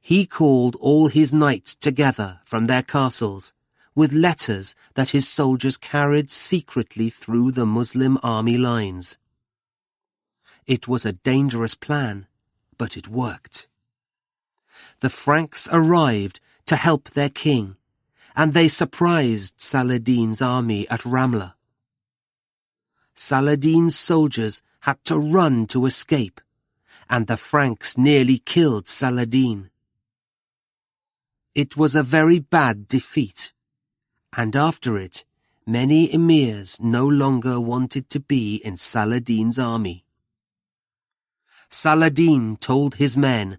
He called all his knights together from their castles with letters that his soldiers carried secretly through the Muslim army lines. It was a dangerous plan, but it worked. The Franks arrived to help their king, and they surprised Saladin's army at Ramla. Saladin's soldiers had to run to escape, and the Franks nearly killed Saladin. It was a very bad defeat, and after it, many emirs no longer wanted to be in Saladin's army. Saladin told his men,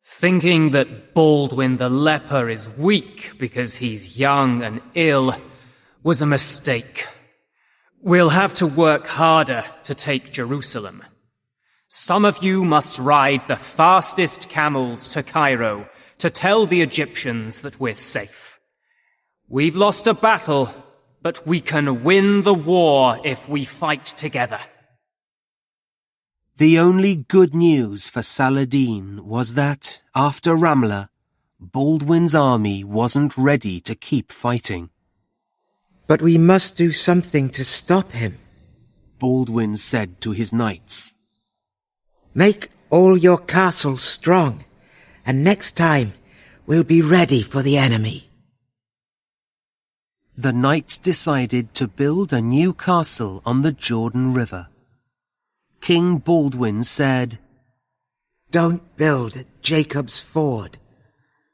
Thinking that Baldwin the Leper is weak because he's young and ill was a mistake. We'll have to work harder to take Jerusalem. Some of you must ride the fastest camels to Cairo to tell the Egyptians that we're safe. We've lost a battle, but we can win the war if we fight together. The only good news for Saladin was that, after Ramla, Baldwin's army wasn't ready to keep fighting. But we must do something to stop him, Baldwin said to his knights. Make all your castles strong, and next time we'll be ready for the enemy. The knights decided to build a new castle on the Jordan River. King Baldwin said, Don't build at Jacob's Ford.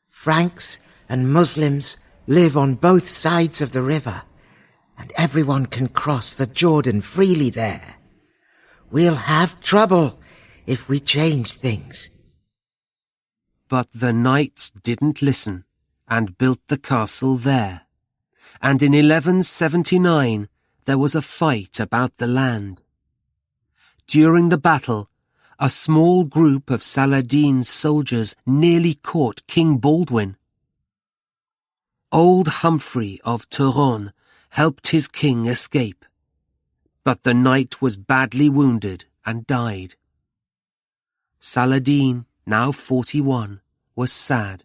Franks and Muslims live on both sides of the river, and everyone can cross the Jordan freely there. We'll have trouble if we change things. But the knights didn't listen and built the castle there. And in 1179 there was a fight about the land. During the battle, a small group of Saladin's soldiers nearly caught King Baldwin. Old Humphrey of Turon helped his king escape, but the knight was badly wounded and died. Saladin, now 41, was sad.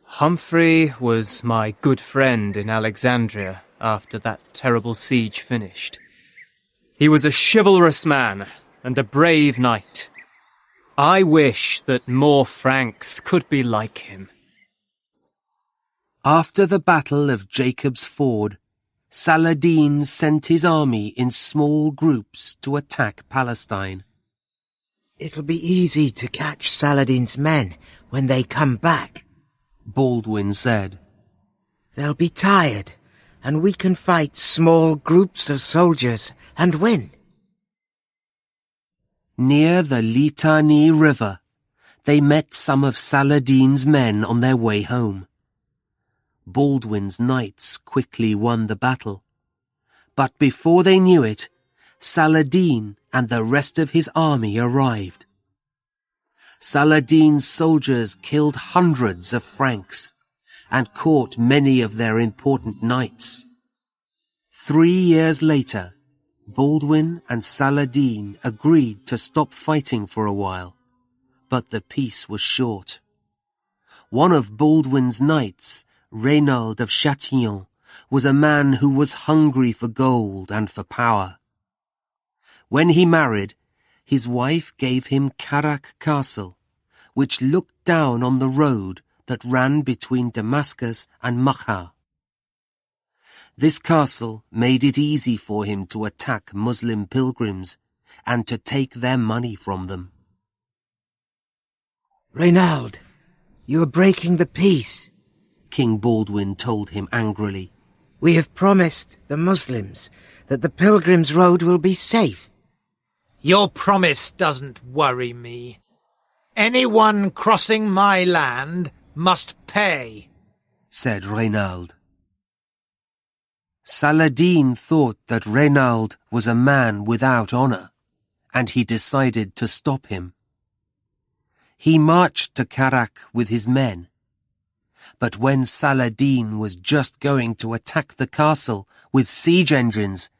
Humphrey was my good friend in Alexandria after that terrible siege finished. He was a chivalrous man and a brave knight. I wish that more Franks could be like him. After the Battle of Jacob's Ford, Saladin sent his army in small groups to attack Palestine. It'll be easy to catch Saladin's men when they come back, Baldwin said. They'll be tired, and we can fight small groups of soldiers and win. Near the Litani River, they met some of Saladin's men on their way home. Baldwin's knights quickly won the battle. But before they knew it, Saladin and the rest of his army arrived. Saladin's soldiers killed hundreds of Franks and caught many of their important knights. 3 years later, Baldwin and Saladin agreed to stop fighting for a while, but the peace was short. One of Baldwin's knights, Reynald of Châtillon, was a man who was hungry for gold and for power. When he married, his wife gave him Carac Castle, which looked down on the road that ran between Damascus and Makhar. This castle made it easy for him to attack Muslim pilgrims and to take their money from them. Reynald, you are breaking the peace, King Baldwin told him angrily. We have promised the Muslims that the pilgrims' road will be safe. Your promise doesn't worry me. Anyone crossing my land must pay, said Reynald. Saladin thought that Reynald was a man without honour, and he decided to stop him. He marched to Carac with his men, but when Saladin was just going to attack the castle with siege engines,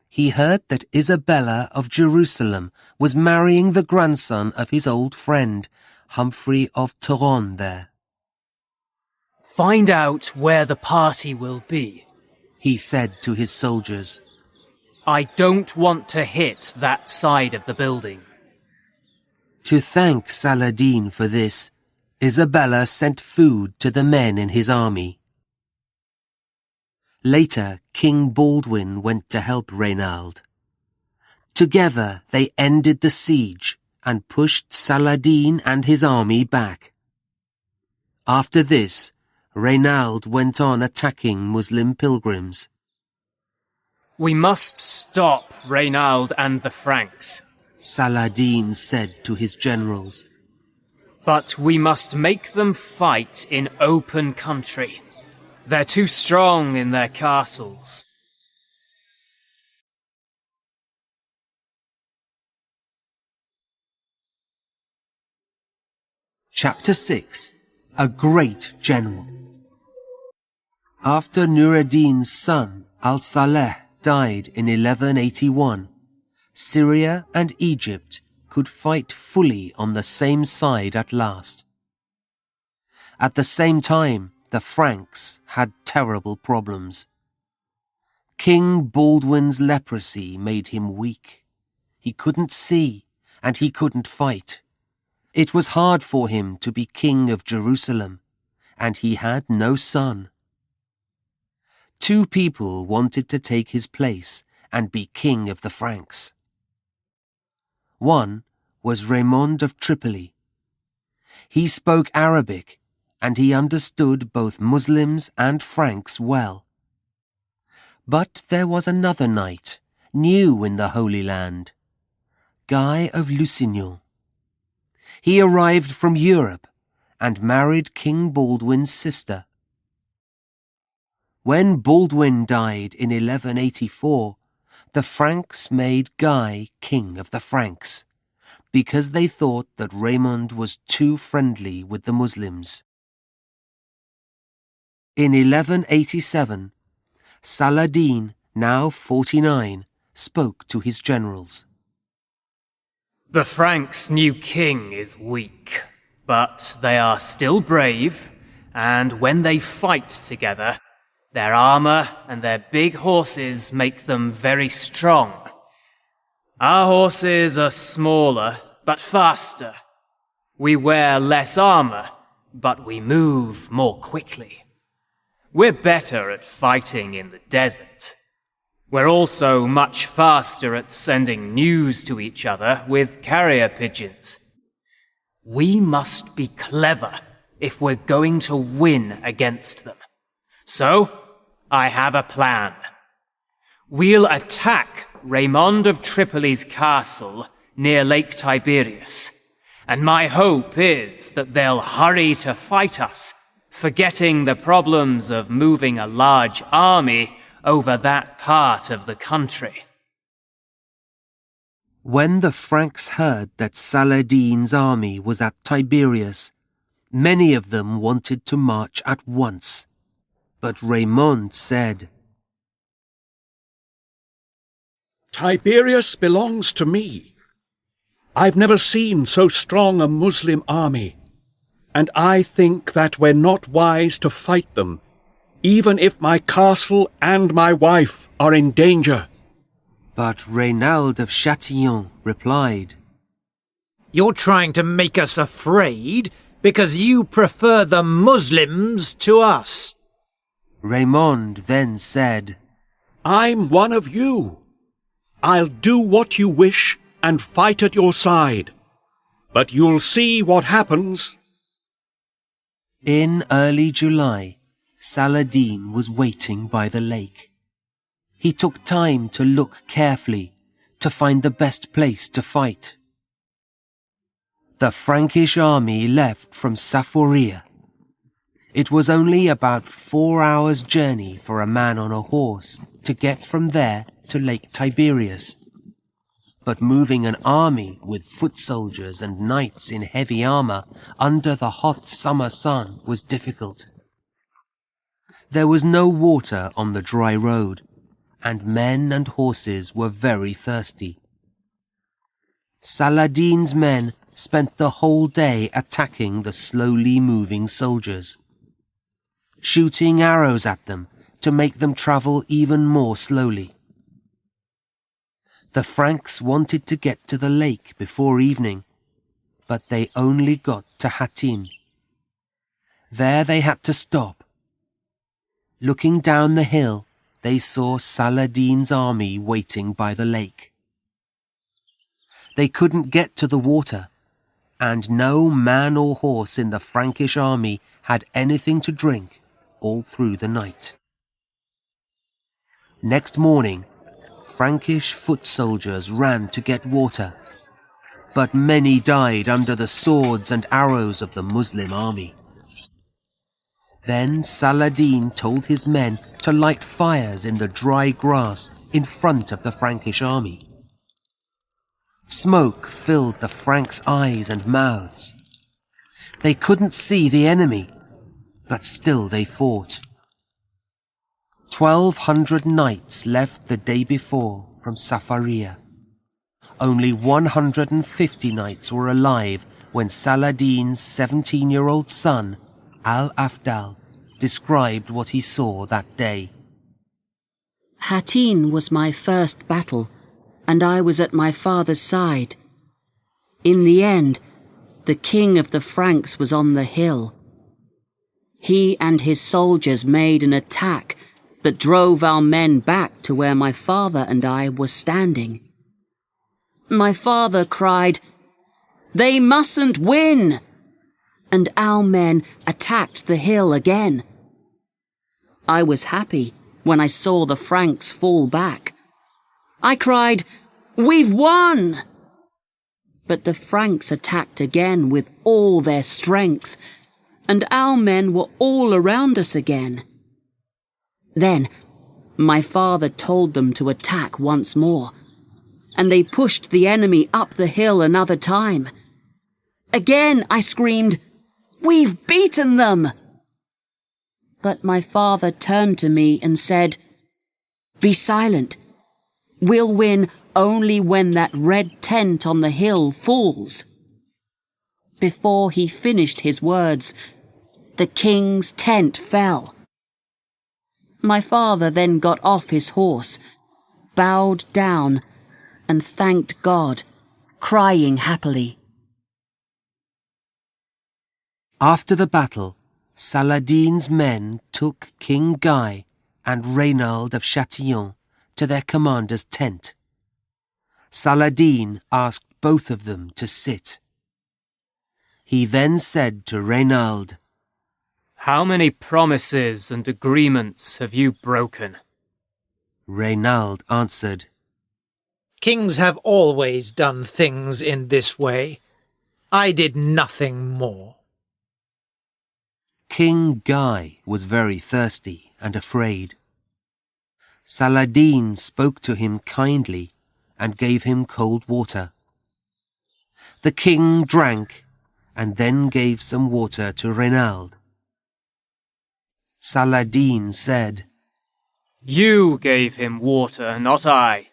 he heard that Isabella of Jerusalem was marrying the grandson of his old friend, Humphrey of Turon there. Find out where the party will be, he said to his soldiers. I don't want to hit that side of the building. To thank Saladin for this, Isabella sent food to the men in his army. Later, King Baldwin went to help Reynald. Together they ended the siege and pushed Saladin and his army back. After this, Reynald went on attacking Muslim pilgrims. We must stop Reynald and the Franks, Saladin said to his generals. but we must make them fight in open country. They're too strong in their castles. Chapter 6. A Great General. After Nur ad-Din's son, Al-Saleh, died in 1181, Syria and Egypt could fight fully on the same side at last. At the same time, the Franks had terrible problems. King Baldwin's leprosy made him weak. He couldn't see, and he couldn't fight. It was hard for him to be king of Jerusalem, and he had no son. Two people wanted to take his place and be king of the Franks. One was Raymond of Tripoli. He spoke Arabic, and he understood both Muslims and Franks well. But there was another knight, new in the Holy Land, Guy of Lusignan. He arrived from Europe and married King Baldwin's sister. When Baldwin died in 1184, the Franks made Guy king of the Franks, because they thought that Raymond was too friendly with the Muslims. In 1187, Saladin, now 49, spoke to his generals. The Franks' new king is weak, but they are still brave, and when they fight together, their armor and their big horses make them very strong. Our horses are smaller, but faster. We wear less armor, but we move more quickly. We're better at fighting in the desert. We're also much faster at sending news to each other with carrier pigeons. We must be clever if we're going to win against them. So, I have a plan. We'll attack Raymond of Tripoli's castle near Lake Tiberias, and my hope is that they'll hurry to fight us, forgetting the problems of moving a large army over that part of the country. When the Franks heard that Saladin's army was at Tiberias, many of them wanted to march at once. But Raymond said, Tiberias belongs to me. I've never seen so strong a Muslim army, and I think that we're not wise to fight them, even if my castle and my wife are in danger. But Reynald of Châtillon replied, You're trying to make us afraid because you prefer the Muslims to us. Raymond then said, I'm one of you. I'll do what you wish and fight at your side. But you'll see what happens. In early July, Saladin was waiting by the lake. He took time to look carefully to find the best place to fight. The Frankish army left from Saforia. It was only about 4 hours' journey for a man on a horse to get from there to Lake Tiberias. But moving an army with foot soldiers and knights in heavy armour under the hot summer sun was difficult. There was no water on the dry road, and men and horses were very thirsty. Saladin's men spent the whole day attacking the slowly moving soldiers, shooting arrows at them to make them travel even more slowly. The Franks wanted to get to the lake before evening, but they only got to Hattin. There they had to stop. Looking down the hill, they saw Saladin's army waiting by the lake. They couldn't get to the water, and no man or horse in the Frankish army had anything to drink all through the night. Next morning, Frankish foot soldiers ran to get water, but many died under the swords and arrows of the Muslim army. Then Saladin told his men to light fires in the dry grass in front of the Frankish army. Smoke filled the Franks' eyes and mouths. They couldn't see the enemy, but still they fought. 1,200 knights left the day before from Safaria. Only 150 knights were alive when Saladin's 17-year-old son, Al-Afdal, described what he saw that day. Hattin was my first battle, and I was at my father's side. In the end, the king of the Franks was on the hill. He and his soldiers made an attack that drove our men back to where my father and I were standing. My father cried, "They mustn't win!" And our men attacked the hill again. I was happy when I saw the Franks fall back. I cried, "We've won!" But the Franks attacked again with all their strength, and our men were all around us again. Then my father told them to attack once more, and they pushed the enemy up the hill another time. Again I screamed, "We've beaten them!" But my father turned to me and said, "Be silent. We'll win only when that red tent on the hill falls." Before he finished his words, the king's tent fell. My father then got off his horse, bowed down, and thanked God, crying happily. After the battle, Saladin's men took King Guy and Reynald of Châtillon to their commander's tent. Saladin asked both of them to sit. He then said to Reynald, "How many promises and agreements have you broken?" Reynald answered, Kings have always done things in this way. I did nothing more. King Guy was very thirsty and afraid. Saladin spoke to him kindly and gave him cold water. The king drank and then gave some water to Reynald. Saladin said, "You gave him water, not I.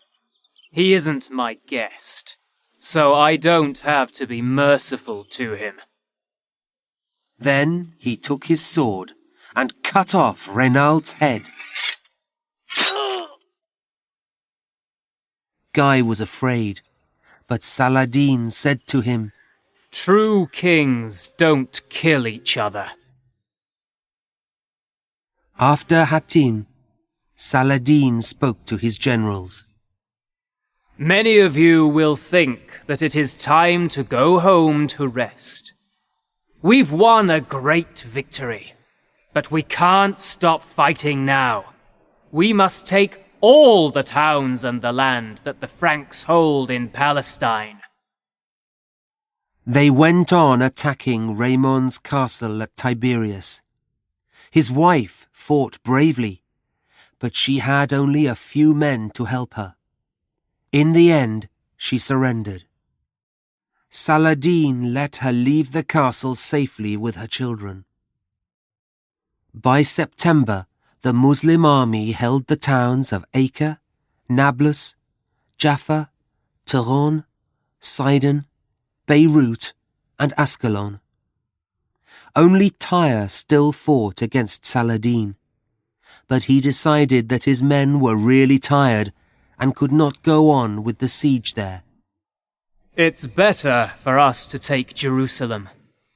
He isn't my guest, so I don't have to be merciful to him." Then he took his sword and cut off Reynald's head. Guy was afraid, but Saladin said to him, True kings don't kill each other. After Hattin, Saladin spoke to his generals. Many of you will think that it is time to go home to rest. We've won a great victory, but we can't stop fighting now. We must take all the towns and the land that the Franks hold in Palestine. They went on attacking Raymond's castle at Tiberias. His wife fought bravely, but she had only a few men to help her. In the end, she surrendered. Saladin let her leave the castle safely with her children. By September, the Muslim army held the towns of Acre, Nablus, Jaffa, Tehran, Sidon, Beirut, and Ascalon. Only Tyre still fought against Saladin, but he decided that his men were really tired and could not go on with the siege there. It's better for us to take Jerusalem,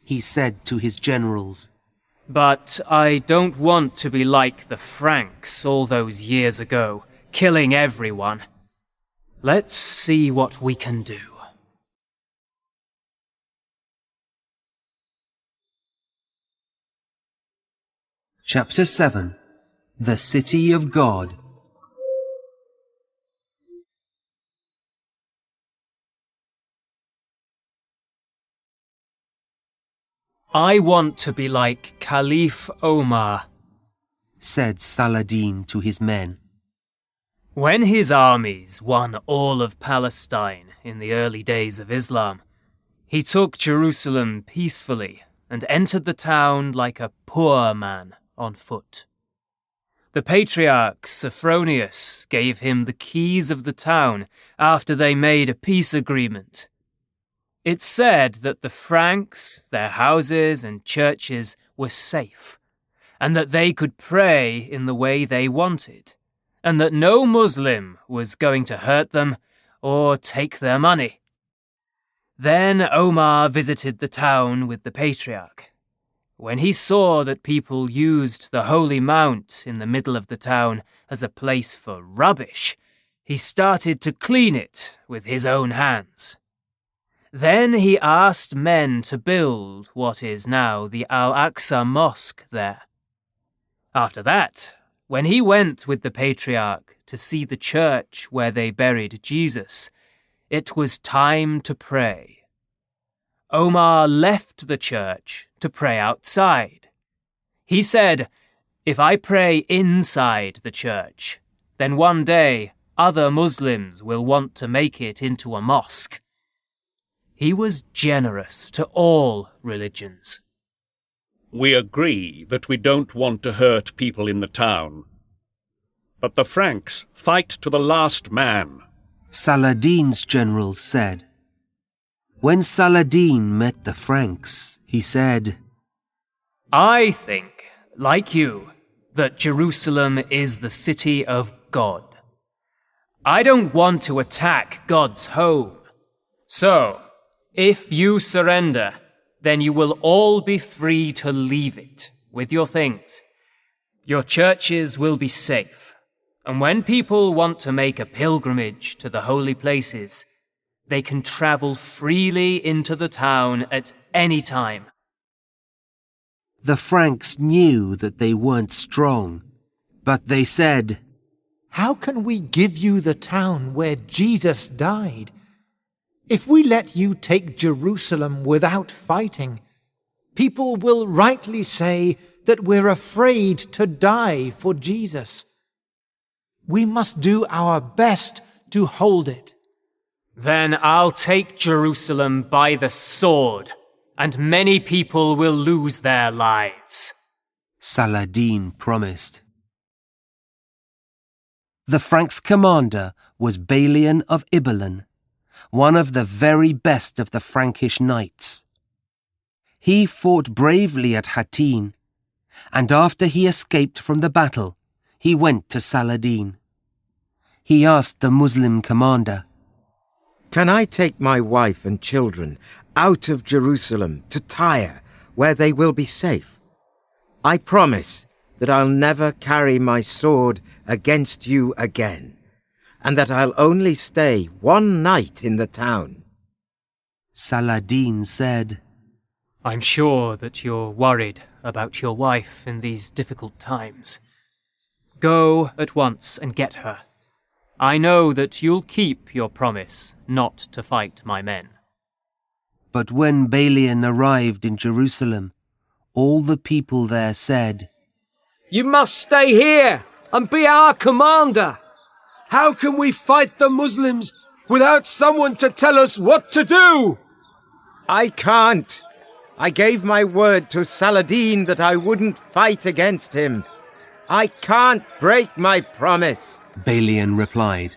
he said to his generals. But I don't want to be like the Franks all those years ago, killing everyone. Let's see what we can do. Chapter 7. The City of God. I want to be like Caliph Omar, said Saladin to his men. When his armies won all of Palestine in the early days of Islam, he took Jerusalem peacefully and entered the town like a poor man on foot. The patriarch Sophronius gave him the keys of the town after they made a peace agreement. It's said that the Franks, their houses and churches were safe, and that they could pray in the way they wanted, and that no Muslim was going to hurt them or take their money. Then Omar visited the town with the patriarch. When he saw that people used the Holy Mount in the middle of the town as a place for rubbish, he started to clean it with his own hands. Then he asked men to build what is now the Al-Aqsa Mosque there. After that, when he went with the patriarch to see the church where they buried Jesus, it was time to pray. Omar left the church to pray outside. He said, "If I pray inside the church, then one day other Muslims will want to make it into a mosque." He was generous to all religions. We agree that we don't want to hurt people in the town. But the Franks fight to the last man, Saladin's generals said. When Saladin met the Franks, he said, I think, like you, that Jerusalem is the city of God. I don't want to attack God's home. So, if you surrender, then you will all be free to leave it with your things. Your churches will be safe. And when people want to make a pilgrimage to the holy places, they can travel freely into the town at any time. The Franks knew that they weren't strong, but they said, "How can we give you the town where Jesus died? If we let you take Jerusalem without fighting, people will rightly say that we're afraid to die for Jesus. We must do our best to hold it." Then I'll take Jerusalem by the sword, and many people will lose their lives, Saladin promised. The Franks' commander was Balian of Ibelin, one of the very best of the Frankish knights. He fought bravely at Hattin, and after he escaped from the battle, he went to Saladin. He asked the Muslim commander, Can I take my wife and children out of Jerusalem to Tyre, where they will be safe? I promise that I'll never carry my sword against you again, and that I'll only stay one night in the town. Saladin said, I'm sure that you're worried about your wife in these difficult times. Go at once and get her. I know that you'll keep your promise not to fight my men. But when Balian arrived in Jerusalem, all the people there said, You must stay here and be our commander. How can we fight the Muslims without someone to tell us what to do? I can't. I gave my word to Saladin that I wouldn't fight against him. I can't break my promise. Balian replied.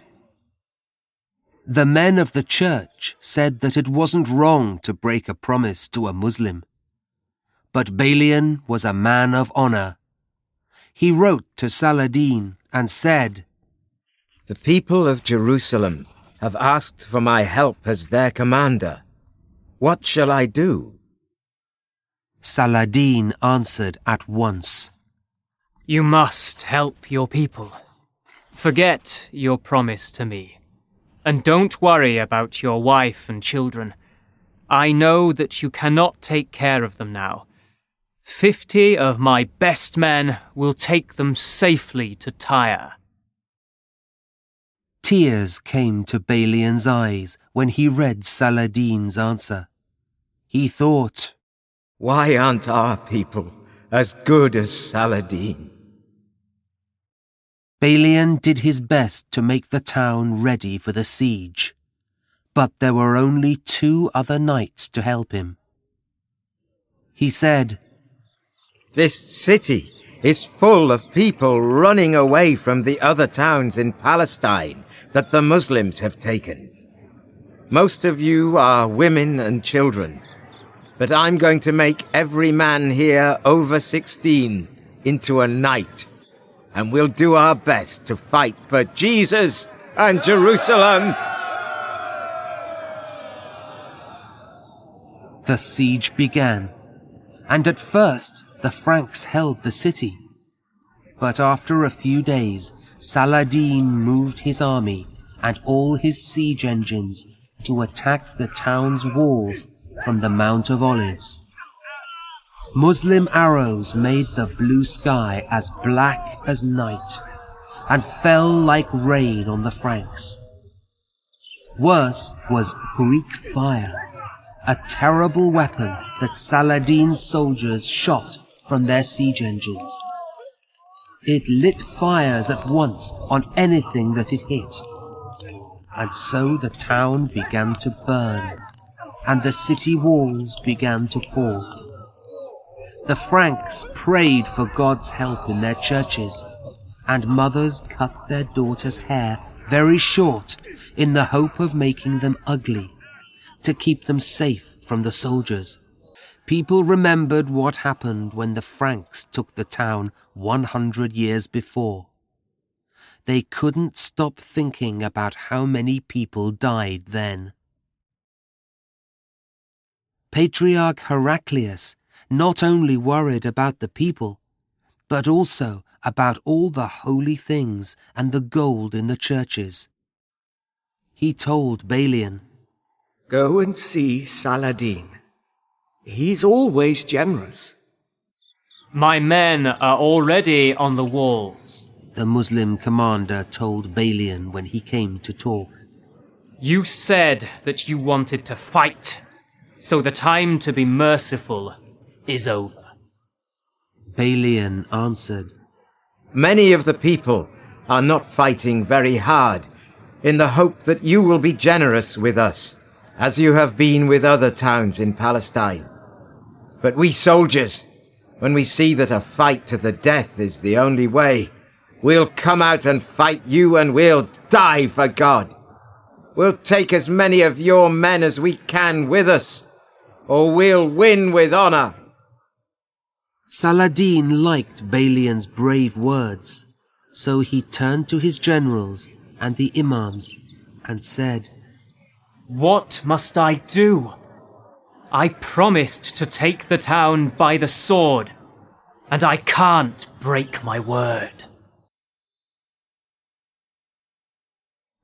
The men of the church said that it wasn't wrong to break a promise to a Muslim. But Balian was a man of honor. He wrote to Saladin and said, The people of Jerusalem have asked for my help as their commander. What shall I do? Saladin answered at once, You must help your people. Forget your promise to me, and don't worry about your wife and children. I know that you cannot take care of them now. 50 of my best men will take them safely to Tyre. Tears came to Balian's eyes when he read Saladin's answer. He thought, Why aren't our people as good as Saladin? Balian did his best to make the town ready for the siege, but there were only 2 other knights to help him. He said, This city is full of people running away from the other towns in Palestine that the Muslims have taken. Most of you are women and children, but I'm going to make every man here over 16 into a knight, and we'll do our best to fight for Jesus and Jerusalem. The siege began, and at first the Franks held the city. But after a few days, Saladin moved his army and all his siege engines to attack the town's walls from the Mount of Olives. Muslim arrows made the blue sky as black as night and fell like rain on the Franks. Worse was Greek fire, a terrible weapon that Saladin's soldiers shot from their siege engines. It lit fires at once on anything that it hit, and so the town began to burn, and the city walls began to fall. The Franks prayed for God's help in their churches, and mothers cut their daughters' hair very short in the hope of making them ugly, to keep them safe from the soldiers. People remembered what happened when the Franks took the town 100 years before. They couldn't stop thinking about how many people died then. Patriarch Heraclius not only worried about the people, but also about all the holy things and the gold in the churches. He told Balian, Go and see Saladin. He's always generous. My men are already on the walls, the Muslim commander told Balian when he came to talk. You said that you wanted to fight, so the time to be merciful is over. Balian answered, Many of the people are not fighting very hard in the hope that you will be generous with us, as you have been with other towns in Palestine. But we soldiers, when we see that a fight to the death is the only way, we'll come out and fight you, and we'll die for God. We'll take as many of your men as we can with us. or we'll win with honour. Saladin liked Balian's brave words, so he turned to his generals and the imams and said, What must I do? I promised to take the town by the sword, and I can't break my word.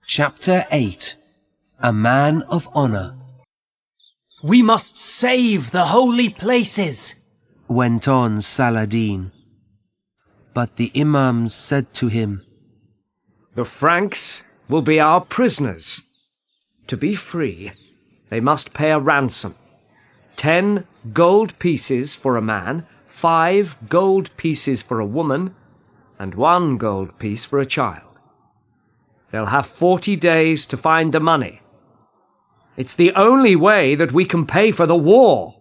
Chapter 8. A Man of Honour. We must save the holy places, went on Saladin. But the imams said to him, The Franks will be our prisoners. To be free, they must pay a ransom. 10 gold pieces for a man, 5 gold pieces for a woman, and 1 gold piece for a child. They'll have 40 days to find the money. It's the only way that we can pay for the war.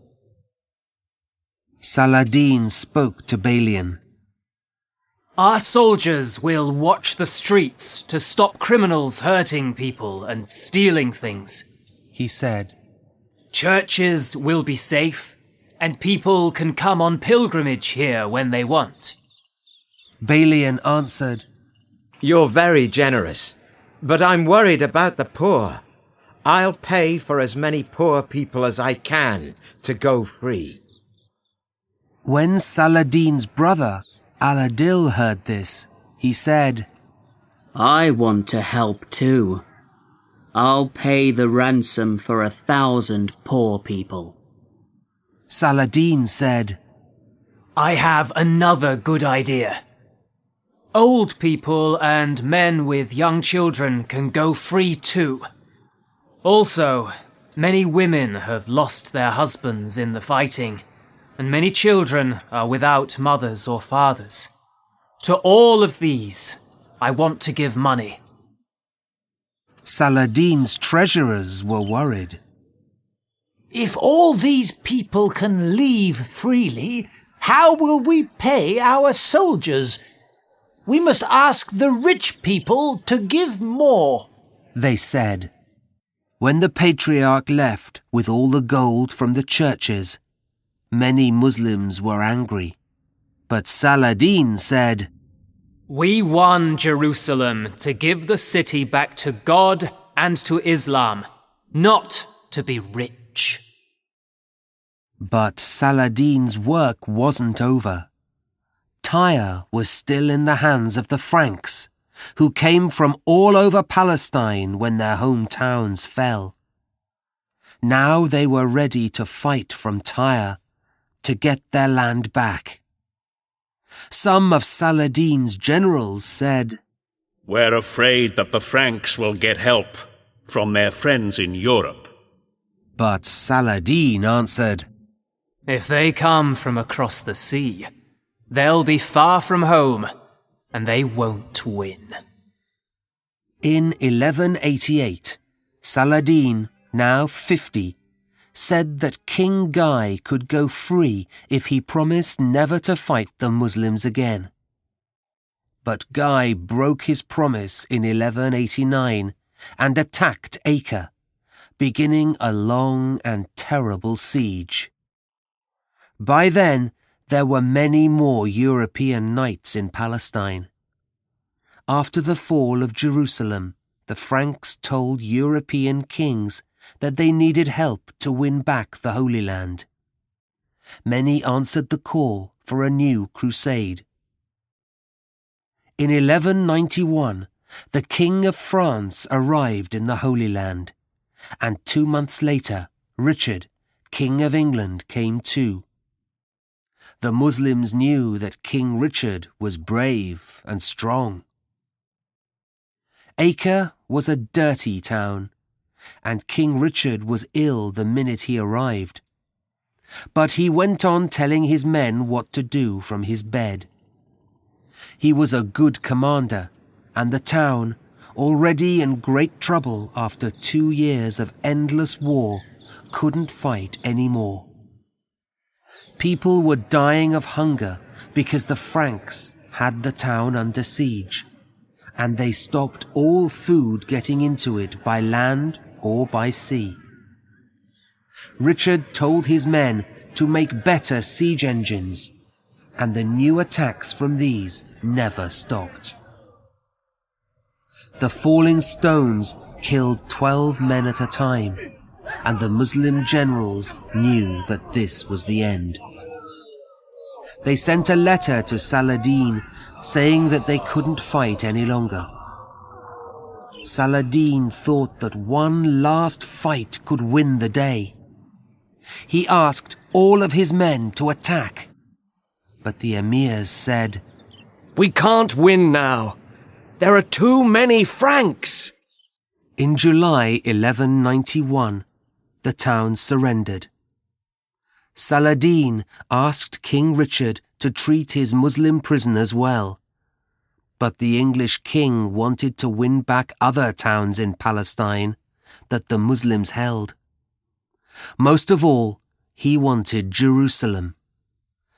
Saladin spoke to Balian. Our soldiers will watch the streets to stop criminals hurting people and stealing things, he said. Churches will be safe, and people can come on pilgrimage here when they want. Balian answered, You're very generous, but I'm worried about the poor. I'll pay for as many poor people as I can to go free. When Saladin's brother, Al-Adil, heard this, he said, I want to help too. I'll pay the ransom for 1,000 poor people. Saladin said, I have another good idea. Old people and men with young children can go free too. Also, many women have lost their husbands in the fighting, and many children are without mothers or fathers. To all of these, I want to give money. Saladin's treasurers were worried. If all these people can leave freely, how will we pay our soldiers? We must ask the rich people to give more, they said. When the patriarch left with all the gold from the churches, many Muslims were angry. But Saladin said, We won Jerusalem to give the city back to God and to Islam, not to be rich. But Saladin's work wasn't over. Tyre was still in the hands of the Franks, who came from all over Palestine when their hometowns fell. Now they were ready to fight from Tyre to get their land back. Some of Saladin's generals said, We're afraid that the Franks will get help from their friends in Europe. But Saladin answered, If they come from across the sea, they'll be far from home, and they won't win. In 1188, Saladin, now 50, said that King Guy could go free if he promised never to fight the Muslims again. But Guy broke his promise in 1189 and attacked Acre, beginning a long and terrible siege. By then, there were many more European knights in Palestine. After the fall of Jerusalem, the Franks told European kings that they needed help to win back the Holy Land. Many answered the call for a new crusade. In 1191, the King of France arrived in the Holy Land, and 2 months later, Richard, King of England, came too. The Muslims knew that King Richard was brave and strong. Acre was a dirty town, and King Richard was ill the minute he arrived. But he went on telling his men what to do from his bed. He was a good commander, and the town, already in great trouble after 2 years of endless war, couldn't fight any more. People were dying of hunger because the Franks had the town under siege, and they stopped all food getting into it by land or by sea. Richard told his men to make better siege engines, and the new attacks from these never stopped. The falling stones killed 12 men at a time, and the Muslim generals knew that this was the end. They sent a letter to Saladin saying that they couldn't fight any longer. Saladin thought that one last fight could win the day. He asked all of his men to attack, but the emirs said, "We can't win now. There are too many Franks." In July 1191, the town surrendered. Saladin asked King Richard to treat his Muslim prisoners well, but the English king wanted to win back other towns in Palestine that the Muslims held. Most of all, he wanted Jerusalem.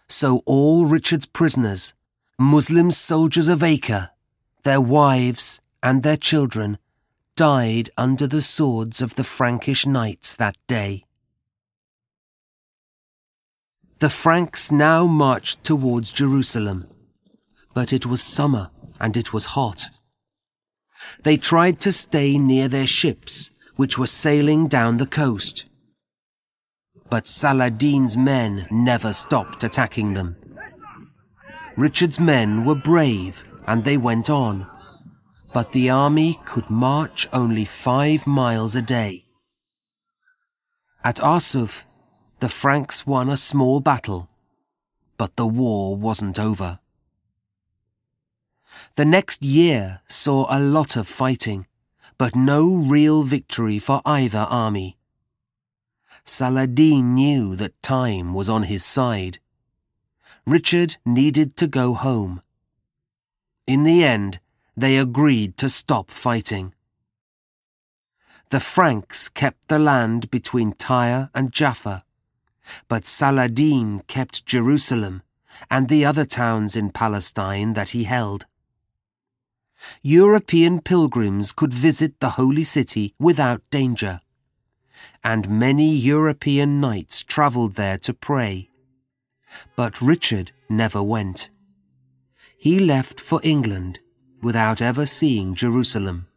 So all Richard's prisoners, Muslim soldiers of Acre, their wives and their children, died under the swords of the Frankish knights that day. The Franks now marched towards Jerusalem, but it was summer and it was hot. They tried to stay near their ships, which were sailing down the coast. But Saladin's men never stopped attacking them. Richard's men were brave and they went on, but the army could march only 5 miles a day. At Arsuf, the Franks won a small battle, but the war wasn't over. The next year saw a lot of fighting, but no real victory for either army. Saladin knew that time was on his side. Richard needed to go home. In the end, they agreed to stop fighting. The Franks kept the land between Tyre and Jaffa, but Saladin kept Jerusalem and the other towns in Palestine that he held. European pilgrims could visit the holy city without danger, and many European knights travelled there to pray. But Richard never went. He left for England without ever seeing Jerusalem.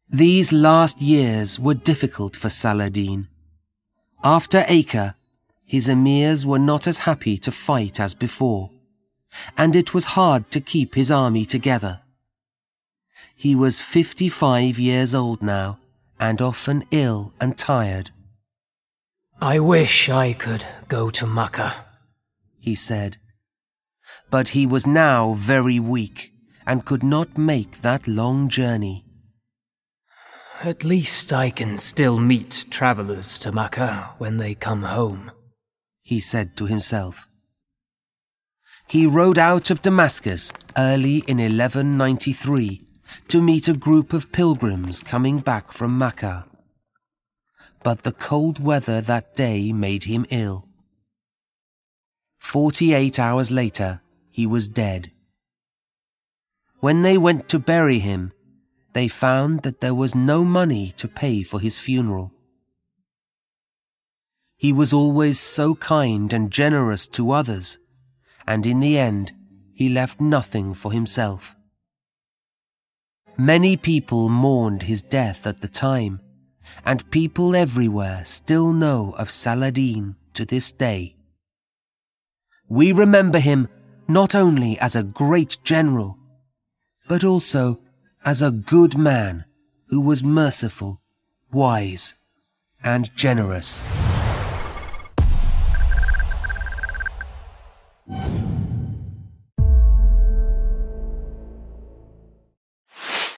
These last years were difficult for Saladin. After Acre, his emirs were not as happy to fight as before, and it was hard to keep his army together. He was 55 years old now, and often ill and tired. "I wish I could go to Mecca," he said. But he was now very weak and could not make that long journey. "At least I can still meet travellers to Mecca when they come home," he said to himself. He rode out of Damascus early in 1193 to meet a group of pilgrims coming back from Mecca. But the cold weather that day made him ill. 48 hours later, he was dead. When they went to bury him, they found that there was no money to pay for his funeral. He was always so kind and generous to others, and in the end, he left nothing for himself. Many people mourned his death at the time, and people everywhere still know of Saladin to this day. We remember him not only as a great general, but also as a good man who was merciful, wise, and generous.